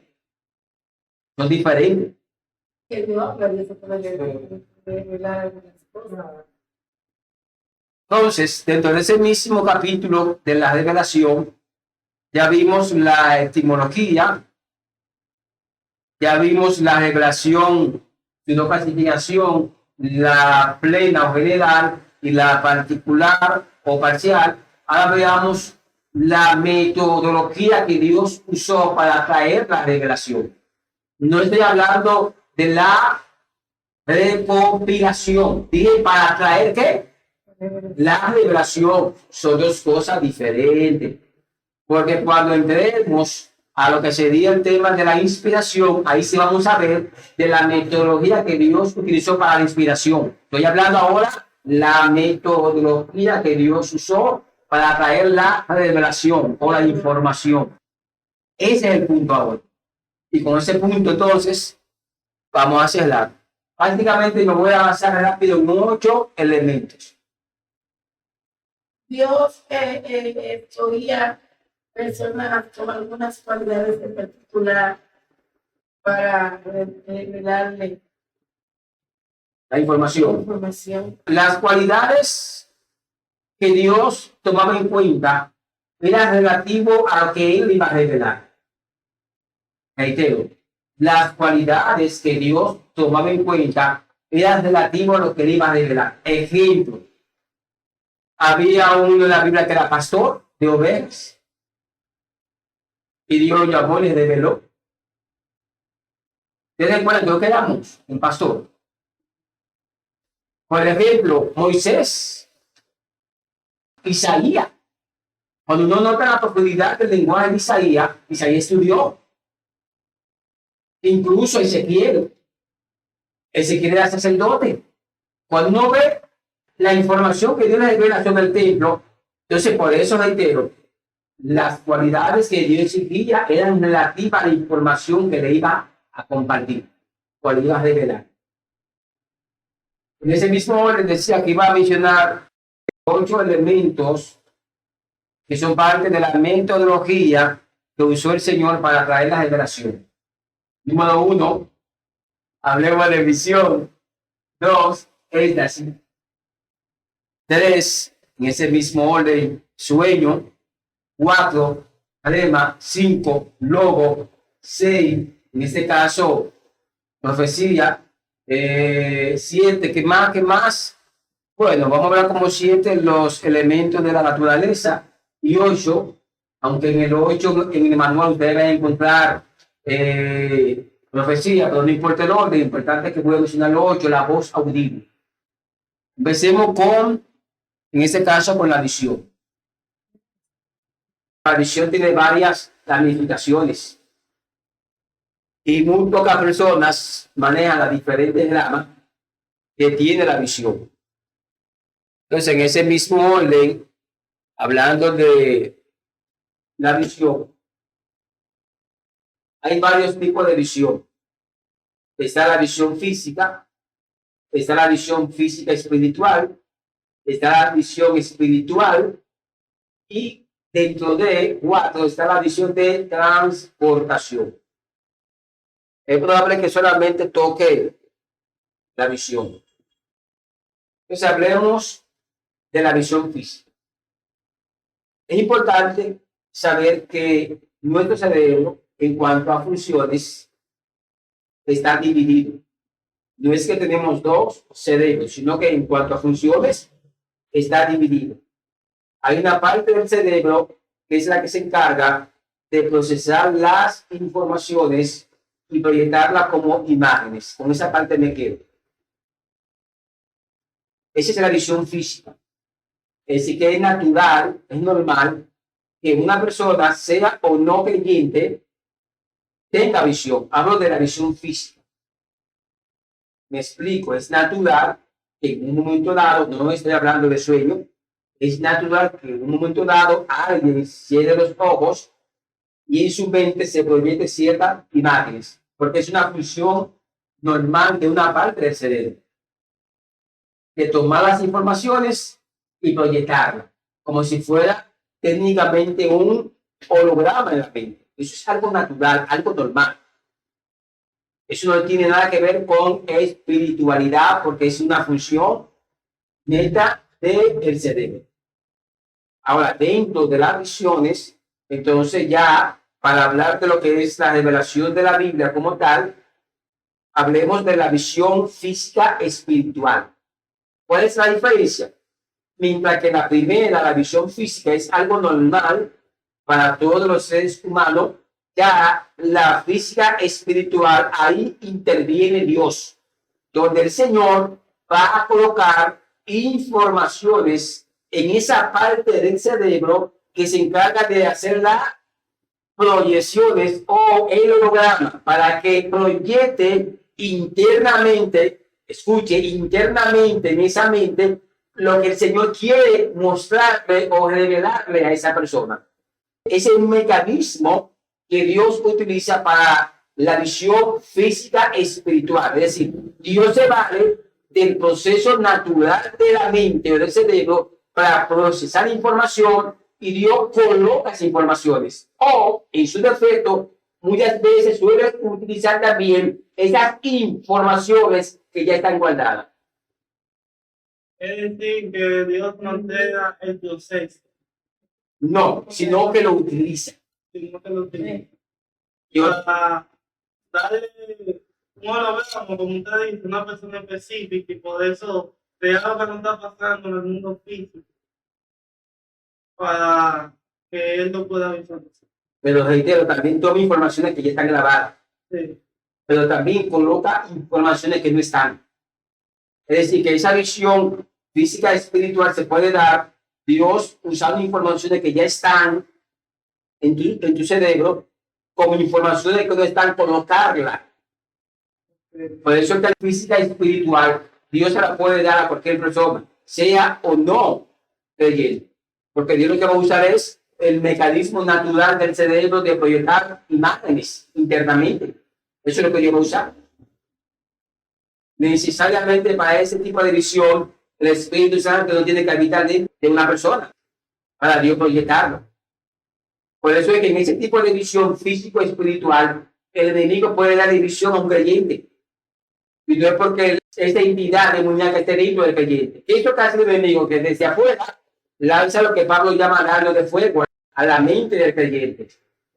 Son diferentes. Entonces, dentro de ese mismo capítulo de la revelación, ya vimos la etimología, ya vimos la revelación sino clasificación, la plena o general y la particular o parcial. Ahora veamos la metodología que Dios usó para traer la revelación. No estoy hablando de la recopilación. Dije para traer ¿qué? La revelación. Son dos cosas diferentes. Porque cuando entremos a lo que sería el tema de la inspiración, ahí sí vamos a ver de la metodología que Dios utilizó para la inspiración. Estoy hablando ahora la metodología que Dios usó para traer la revelación o la información. Ese es el punto ahora. Y con ese punto entonces vamos a cerrar. Prácticamente me voy a avanzar rápido en 8 elementos. Dios escogía personas con algunas cualidades en particular para revelarle La la información. información. Las cualidades que Dios tomaba en cuenta eran relativo a lo que Él iba a revelar. Reitero, las cualidades que Dios tomaba en cuenta eran relativo a lo que Él iba a revelar. Ejemplo, había uno en la Biblia que era pastor de ovejas y Dios llamó y le reveló. ¿Ustedes recuerdan que éramos un pastor? Por ejemplo, Moisés, Isaías. Cuando uno nota la profundidad del lenguaje de Isaías, Isaías estudió. Incluso Ezequiel era sacerdote. Cuando uno ve la información que Dios le revela sobre el templo, entonces por eso reitero, las cualidades que Dios exigía eran relativas a la información que le iba a compartir, o le iba a revelar. En ese mismo orden decía que iba a mencionar 8 elementos que son parte de la metodología que usó el Señor para traer la revelación. Número 1, hablemos de visión. 2, éxtasis. 3, en ese mismo orden, sueño. 4, rema. 5, logo. 6, en este caso, profecía. 7, ¿qué más? Bueno, vamos a hablar como 7 los elementos de la naturaleza. Y 8, aunque en el 8, en el manual ustedes van a encontrar profecía, pero no importa el orden, lo importante es que voy a mencionar los 8, la voz audible. Empecemos en este caso, con la visión. La visión tiene varias ramificaciones y muy pocas personas manejan las diferentes ramas que tiene la visión. Entonces, en ese mismo orden, hablando de la visión, hay varios tipos de visión. Está la visión física, está la visión física espiritual, está la visión espiritual y dentro de 4 está la visión de transportación. Es probable que solamente toque la visión. Entonces hablemos de la visión física. Es importante saber que nuestro cerebro, en cuanto a funciones, está dividido. No es que tenemos 2 cerebros, sino que en cuanto a funciones, está dividido. Hay una parte del cerebro que es la que se encarga de procesar las informaciones y proyectarlas como imágenes. Con esa parte me quedo. Esa es la visión física. Es decir, que es natural, es normal que una persona, sea o no creyente, tenga visión. Hablo de la visión física. Me explico, es natural que en un momento dado, no estoy hablando de sueño, es natural que en un momento dado alguien cierre los ojos y en su mente se proyecte ciertas imágenes, porque es una función normal de una parte del cerebro, de tomar las informaciones y proyectarlas, como si fuera técnicamente un holograma en la mente. Eso es algo natural, algo normal. Eso no tiene nada que ver con espiritualidad, porque es una función neta del cerebro. Ahora, dentro de las visiones, entonces ya para hablar de lo que es la revelación de la Biblia como tal, hablemos de la visión física espiritual. ¿Cuál es la diferencia? Mientras que la primera, la visión física, es algo normal para todos los seres humanos, ya la física espiritual, ahí interviene Dios, donde el Señor va a colocar informaciones en esa parte del cerebro que se encarga de hacer las proyecciones o el holograma para que proyecte internamente, escuche, internamente en esa mente lo que el Señor quiere mostrarle o revelarle a esa persona. Ese es un mecanismo que Dios utiliza para la visión física espiritual. Es decir, Dios se vale del proceso natural de la mente o del cerebro para procesar información y Dios coloca esas informaciones. O, en su defecto, muchas veces suele utilizar también esas informaciones que ya están guardadas. Es decir, que Dios no te da el proceso, No, sino que lo utiliza. sino que lo tiene. Dios, Para darle un holograma, como usted dice, una persona específica, y por eso de algo que no está pasando en el mundo físico, para que él lo pueda visualizar. pero reitero, también toma informaciones que ya están grabadas, Sí. pero también coloca informaciones que no están. Es decir, que esa visión física espiritual se puede dar Dios usando informaciones que ya están en tu cerebro, como informaciones que no están, colocarla. Por eso es que la física espiritual Dios se la puede dar a cualquier persona, sea o no creyente. Porque Dios lo que va a usar es el mecanismo natural del cerebro de proyectar imágenes internamente. Eso es lo que Dios va a usar. Necesariamente para ese tipo de visión, el Espíritu Santo no tiene que habitar dentro de una persona para Dios proyectarlo. Por eso es que en ese tipo de visión físico-espiritual, el enemigo puede dar visión a un creyente. Y no es porque esta entidad demoníaca esté dentro del creyente. ¿Qué es lo que hace el enemigo? Que desde afuera lanza lo que Pablo llama dardo de fuego a la mente del creyente.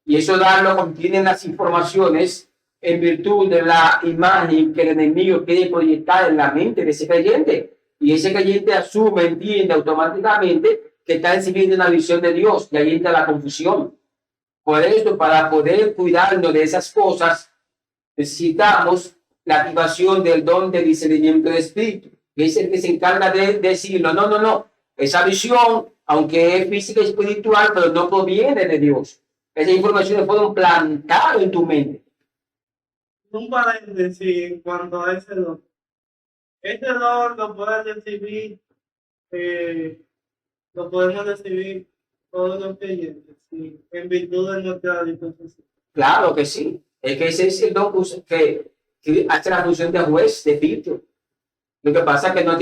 Y eso dardo contiene las informaciones en virtud de la imagen que el enemigo quiere proyectar en la mente de ese creyente. Y ese creyente asume, entiende automáticamente que está recibiendo una visión de Dios, y ahí entra la confusión. Por eso, para poder cuidarnos de esas cosas, necesitamos la activación del don de discernimiento de espíritu, que es el que se encarga de decirlo, no, esa visión, aunque es física y espiritual, pero no proviene de Dios. Esas informaciones fueron plantadas en tu mente. Un paréntesis en cuanto a ese don. Este don lo pueden recibir, lo podemos recibir todos los creyentes, sí, en virtud de nuestra disposición. Claro que sí. Es que ese es el don que hace la función de juez, de filtro. Lo que pasa es que no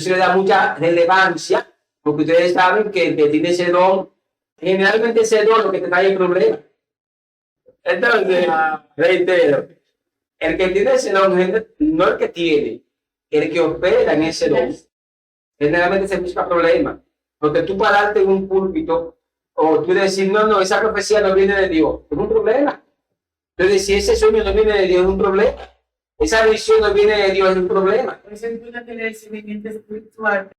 se le da mucha relevancia, porque ustedes saben que el que tiene ese don, generalmente ese don lo que te trae el problema. Entonces, reitero, el que tiene ese don, no el que tiene, el que opera en ese don, generalmente se busca problemas. Porque tú pararte en un púlpito, o tú decir, no, esa profecía no viene de Dios, es un problema. Entonces, si ese sueño no viene de Dios, es un problema. Esa visión no viene de Dios, es un problema. Por eso implica tener el seguimiento espiritual.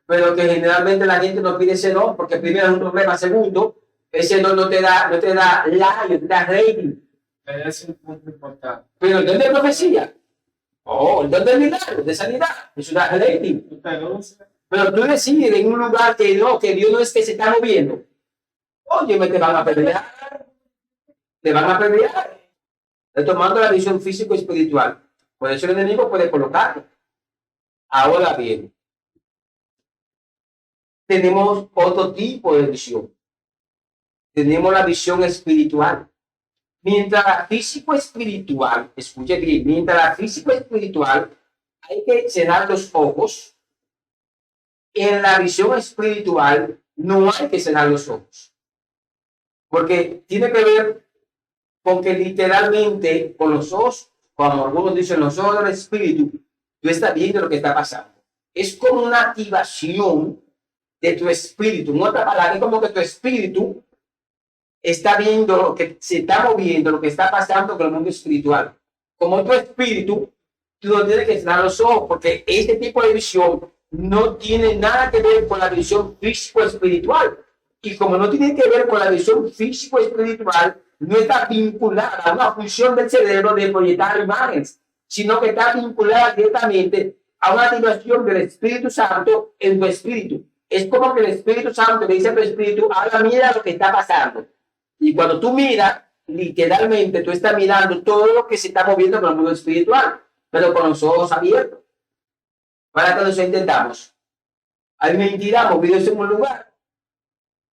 Pero que generalmente la gente no pide ese don, porque primero es un problema. Segundo, ese don no te da like, te da rating. Es un punto importante. Pero el don de profecía, el don de milagro, de sanidad, eso da rating. Usted lo usa. Pero tú decides en un lugar que Dios no es que se está moviendo. Oye, te van a pelear. Te van a pelear. Tomando la visión físico-espiritual. Por eso el enemigo puede colocarlo. Ahora bien, tenemos otro tipo de visión. Tenemos la visión espiritual. Mientras la físico-espiritual, escuche bien, mientras la físico-espiritual hay que cerrar los ojos, en la visión espiritual no hay que cerrar los ojos. Porque tiene que ver con que literalmente con los ojos, como algunos dicen, los ojos del espíritu, tú estás viendo lo que está pasando. Es como una activación de tu espíritu. En otra palabra, es como que tu espíritu está viendo lo que se está moviendo, lo que está pasando con el mundo espiritual. como tu espíritu, tú no tienes que cerrar los ojos, porque este tipo de visión no tiene nada que ver con la visión físico-espiritual. Y como no tiene que ver con la visión físico-espiritual, no está vinculada a una función del cerebro de proyectar imágenes, sino que está vinculada directamente a una activación del Espíritu Santo en tu espíritu. Es como que el Espíritu Santo le dice a tu espíritu, ahora mira lo que está pasando. Y cuando tú miras, literalmente tú estás mirando todo lo que se está moviendo en el mundo espiritual, pero con los ojos abiertos. Para que nos entendamos, hay mentiras movidas en un lugar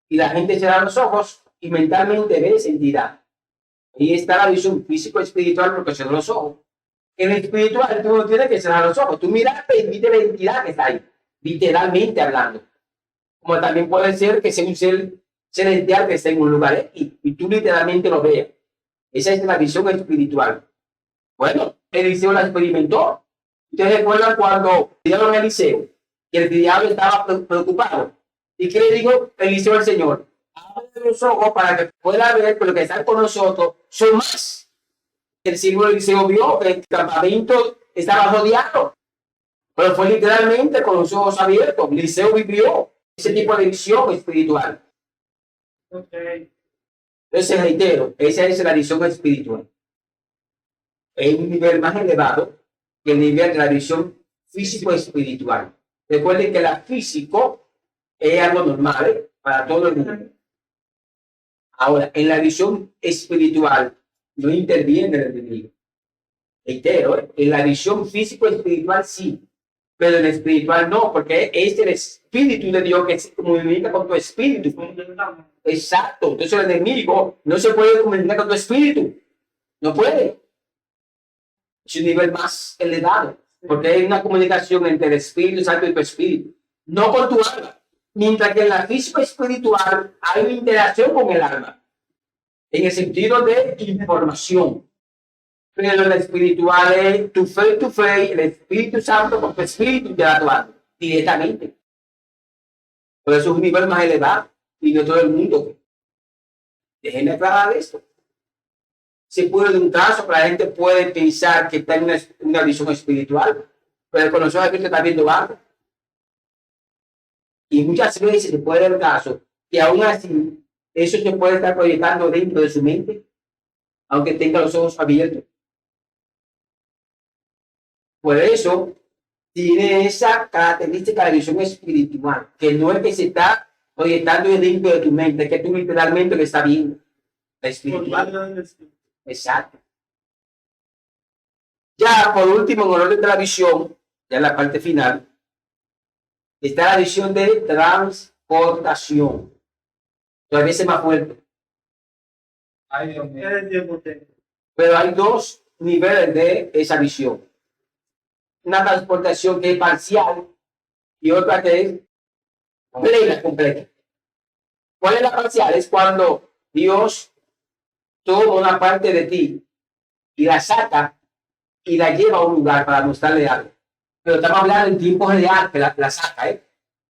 y la gente cierra los ojos y mentalmente ve esa entidad. Ahí está la visión físico-espiritual porque cerró los ojos. En el espiritual tú no tienes que cerrar los ojos, tú miraste y viste la entidad que está ahí, literalmente hablando. Como también puede ser que sea un ser celestial que está en un lugar y tú literalmente lo veas. Esa es la visión espiritual. Bueno, Eliseo la experimentó. Ustedes recuerdan cuando dieron a Eliseo que el diablo estaba preocupado. ¿Y qué le dijo Eliseo al Señor? Abre los ojos para que pueda ver que lo que están con nosotros son más. El siervo de Eliseo vio que el campamento estaba rodeado, pero fue literalmente con los ojos abiertos. Eliseo vivió ese tipo de visión espiritual. Okay. Entonces, reitero, esa es la visión espiritual. Es un nivel más elevado que el nivel de la visión físico-espiritual. Recuerden que la físico es algo normal para todo el mundo. Ahora, en la visión espiritual no interviene el enemigo. Reitero, en la visión físico-espiritual sí, pero en el espiritual no, porque es el Espíritu de Dios que se comunica con tu espíritu. Exacto. Entonces el enemigo no se puede comunicar con tu espíritu. No puede. Es un nivel más elevado, porque hay una comunicación entre el Espíritu Santo y tu espíritu, no con tu alma. Mientras que en la física espiritual hay una interacción con el alma, en el sentido de información. Pero en la espiritual es tu fe, el Espíritu Santo con tu espíritu interactuando directamente. Por eso es un nivel más elevado y no todo el mundo. Déjenme aclarar esto. Se puede de un caso, pero la gente puede pensar que está en una visión espiritual, pero con los ojos abiertos está viendo algo. Y muchas veces se puede dar el caso que aún así eso se puede estar proyectando dentro de su mente, aunque tenga los ojos abiertos. Por eso tiene esa característica de visión espiritual, que no es que se está proyectando dentro de tu mente, es que tú literalmente lo estás viendo. La espiritual. Exacto. Ya por último, en el orden de la visión, ya en la parte final, está la visión de transportación. Todavía es más fuerte. Ay, Dios mío. Pero hay dos niveles de esa visión. Una transportación que es parcial y otra que es plena, completa. ¿Cuál es la parcial? Es cuando Dios toma una parte de ti y la saca y la lleva a un lugar para mostrarle algo. Pero estamos hablando en tiempo real que la saca,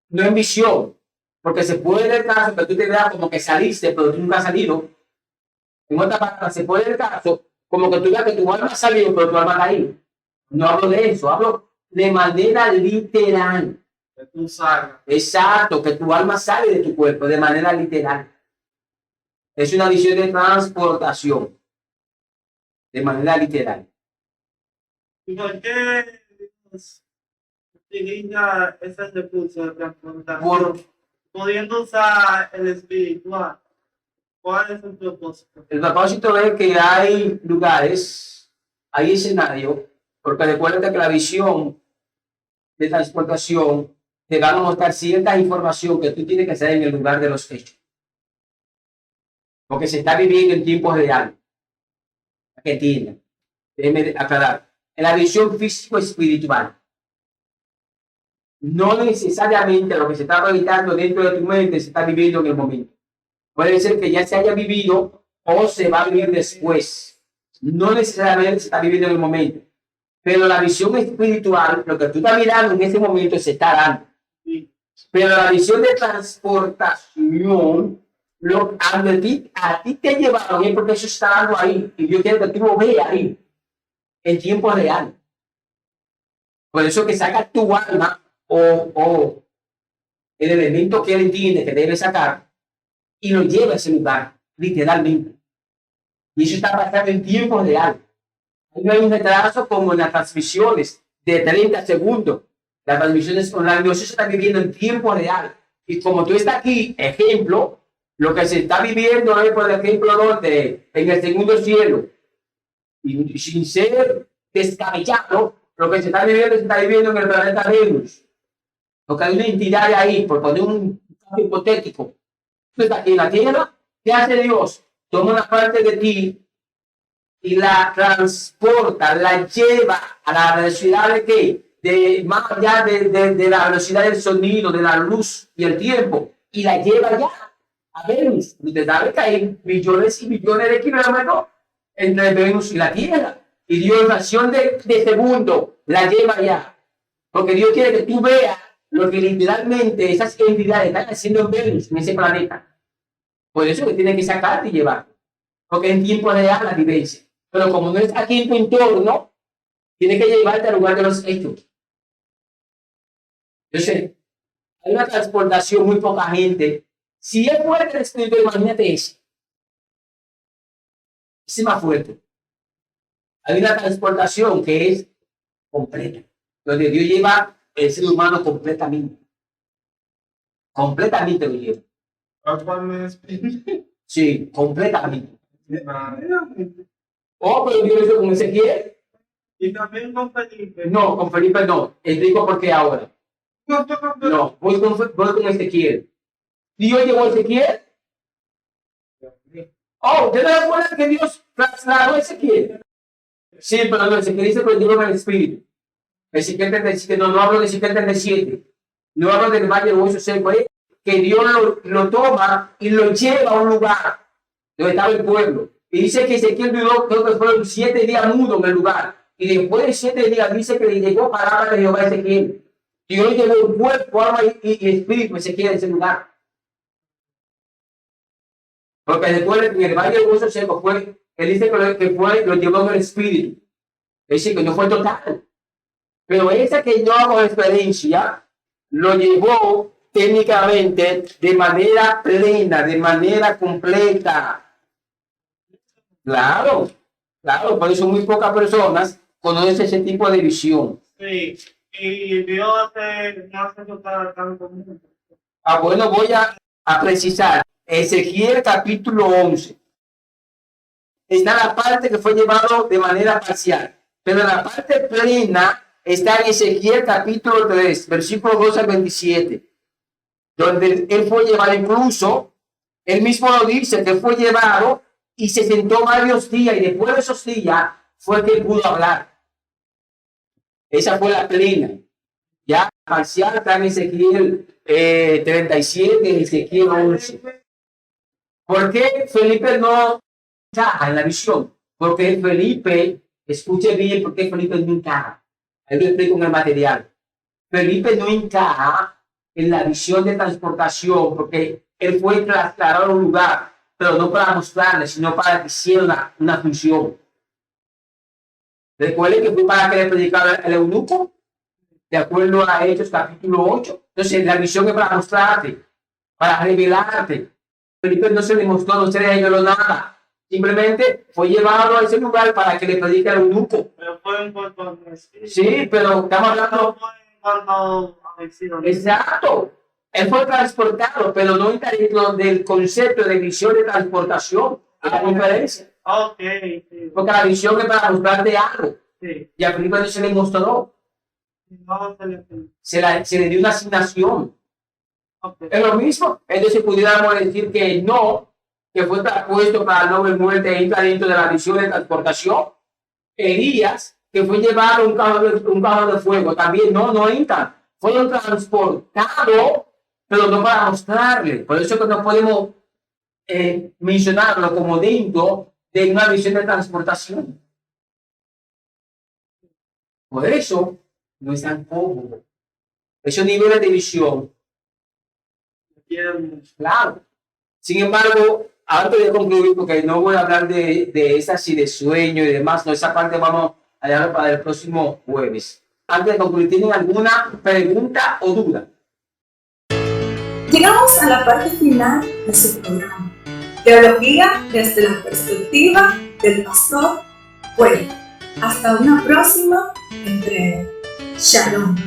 no en visión, porque se puede dar el caso que tú te veas como que saliste, pero tú nunca has salido. En otra parte, se puede dar el caso como que tú veas que tu alma ha salido, pero tu alma está ahí. No hablo de eso, hablo de manera literal. Que tú salgas. Exacto, que tu alma sale de tu cuerpo de manera literal. Es una visión de transportación, de manera literal. ¿Y por qué Dios utiliza ese recurso de transportación? Pudiendo usar el espiritual, ¿cuál es el propósito? El propósito es que hay lugares, hay escenarios, porque recuerda que la visión de transportación te va a mostrar cierta información que tú tienes que hacer en el lugar de los hechos. Porque se está viviendo en tiempos reales. ¿Qué entiendan? Déjenme aclarar. En la visión físico-espiritual, no necesariamente lo que se está proyectando dentro de tu mente se está viviendo en el momento. Puede ser que ya se haya vivido o se va a vivir después. No necesariamente se está viviendo en el momento. Pero la visión espiritual, lo que tú estás mirando en ese momento se está dando. Pero la visión de transportación, a ti te llevaron es porque eso está dando ahí. Y yo quiero que tú lo veas ahí. en tiempo real. Por eso que saca tu alma o el elemento que él entiende que debe sacar y lo lleva a ese lugar, literalmente. Y eso está pasando en tiempo real. No hay un retraso como en las transmisiones de 30 segundos. Las transmisiones online, no se está viviendo en tiempo real. Y como tú estás aquí, ejemplo, lo que se está viviendo es, por ejemplo, donde en el segundo cielo, y sin ser descabellado, lo que se está viviendo en el planeta Venus. Porque hay una entidad ahí, por poner un caso hipotético. Tú estás aquí en la Tierra, ¿qué hace Dios? Toma una parte de ti y la transporta, la lleva a la velocidad de qué? De más allá de la velocidad del sonido, de la luz y el tiempo, y la lleva ya a Venus. Usted sabe que hay millones y millones de kilómetros entre Venus y la Tierra. Y Dios, en acción de segundo, la lleva allá. Porque Dios quiere que tú veas lo que literalmente esas entidades están haciendo en Venus, en ese planeta. Por eso que tiene que sacarte y llevar. Porque en tiempo real la vivencia. Pero como no está aquí en tu entorno, tiene que llevarte al lugar de los hechos. Entonces, hay una transportación muy poca gente. Si es fuerte el espíritu, imagínate ese. Ese es más fuerte. Hay una transportación que es completa, donde Dios lleva el ser humano completamente. Completamente lo lleva. Sí, completamente. Oh, pero Dios lo hizo con Ezequiel. Y también con Felipe. No, con Felipe no. Explico por qué ahora. No, voy con Ezequiel. ¿Dios llevó a Ezequiel? Oh, ¿te das cuenta que Dios trasladó a Ezequiel? Sí, pero no, Ezequiel dice que lo llevó en el espíritu. Ezequiel 37, no hablo de Ezequiel 37. No hablo del valle de hueso seco, que Dios lo toma y lo lleva a un lugar donde estaba el pueblo. Y dice que Ezequiel duró, creo que fueron 7 días mudo en el lugar. Y después de 7 días dice que le llegó palabra de Jehová a Ezequiel. Dios llevó un cuerpo, alma y espíritu a Ezequiel en ese lugar. Porque después en el valle de hueso seco fue, él dice que fue, lo llevó en el espíritu. Es decir, que no fue total. Pero esa que yo hago referencia, lo llevó técnicamente de manera plena, de manera completa. Claro, claro, por eso muy pocas personas conocen ese tipo de visión. Sí, y Dios no hace total tan común. Ah, bueno, voy a precisar. Ezequiel capítulo 11. Está la parte que fue llevado de manera parcial, pero la parte plena está en Ezequiel capítulo 3, versículo 2 al 27, donde él fue llevado, incluso él mismo lo dice, que fue llevado y se sentó varios días, y después de esos días fue que él pudo hablar. Esa fue la plena. Ya parcial está en Ezequiel 37, Ezequiel 11. ¿Por qué Felipe no encaja en la visión? Porque Felipe, escuche bien, porque Felipe no encaja. Ahí lo explico en el material. Felipe no encaja en la visión de transportación, porque él fue trasladado a un lugar, pero no para mostrarle, sino para que hiciera una función. Recuerden que fue para que le predicara el eunuco, de acuerdo a Hechos capítulo 8. Entonces, la visión es para mostrarte, para revelarte. Felipe no se le mostró, no se le reveló nada. Simplemente fue llevado a ese lugar para que le predique al eunuco. Pero fue en cuanto a decir. Sí, pero estamos hablando. Fue en cuanto a decir. Exacto. Él fue transportado, pero no está dentro del concepto de visión de transportación. Es la diferencia. Ok, sí. Porque la visión es para mostrarte algo. Sí. Y a Felipe no se le mostró. No se le Se le dio una asignación. okay. Es lo mismo. Entonces pudiéramos decir que no, que fue traspuesto para no ver muerte, entra dentro de la visión de transportación. Elías, que fue llevado un carro de fuego, también no entra. Fueron transportados, pero no para mostrarle. Por eso que no podemos mencionarlo como dentro de una visión de transportación. Por eso no es tan cómodo. Esos niveles de visión. Claro. Sin embargo, antes de concluir, porque no voy a hablar de esas y de sueño y demás, no, esa parte vamos a dejarlo para el próximo jueves. Antes de concluir, ¿tienen alguna pregunta o duda? Llegamos a la parte final de su programa. Teología desde la perspectiva del pastor Pueblo. Hasta una próxima entrega. Shalom.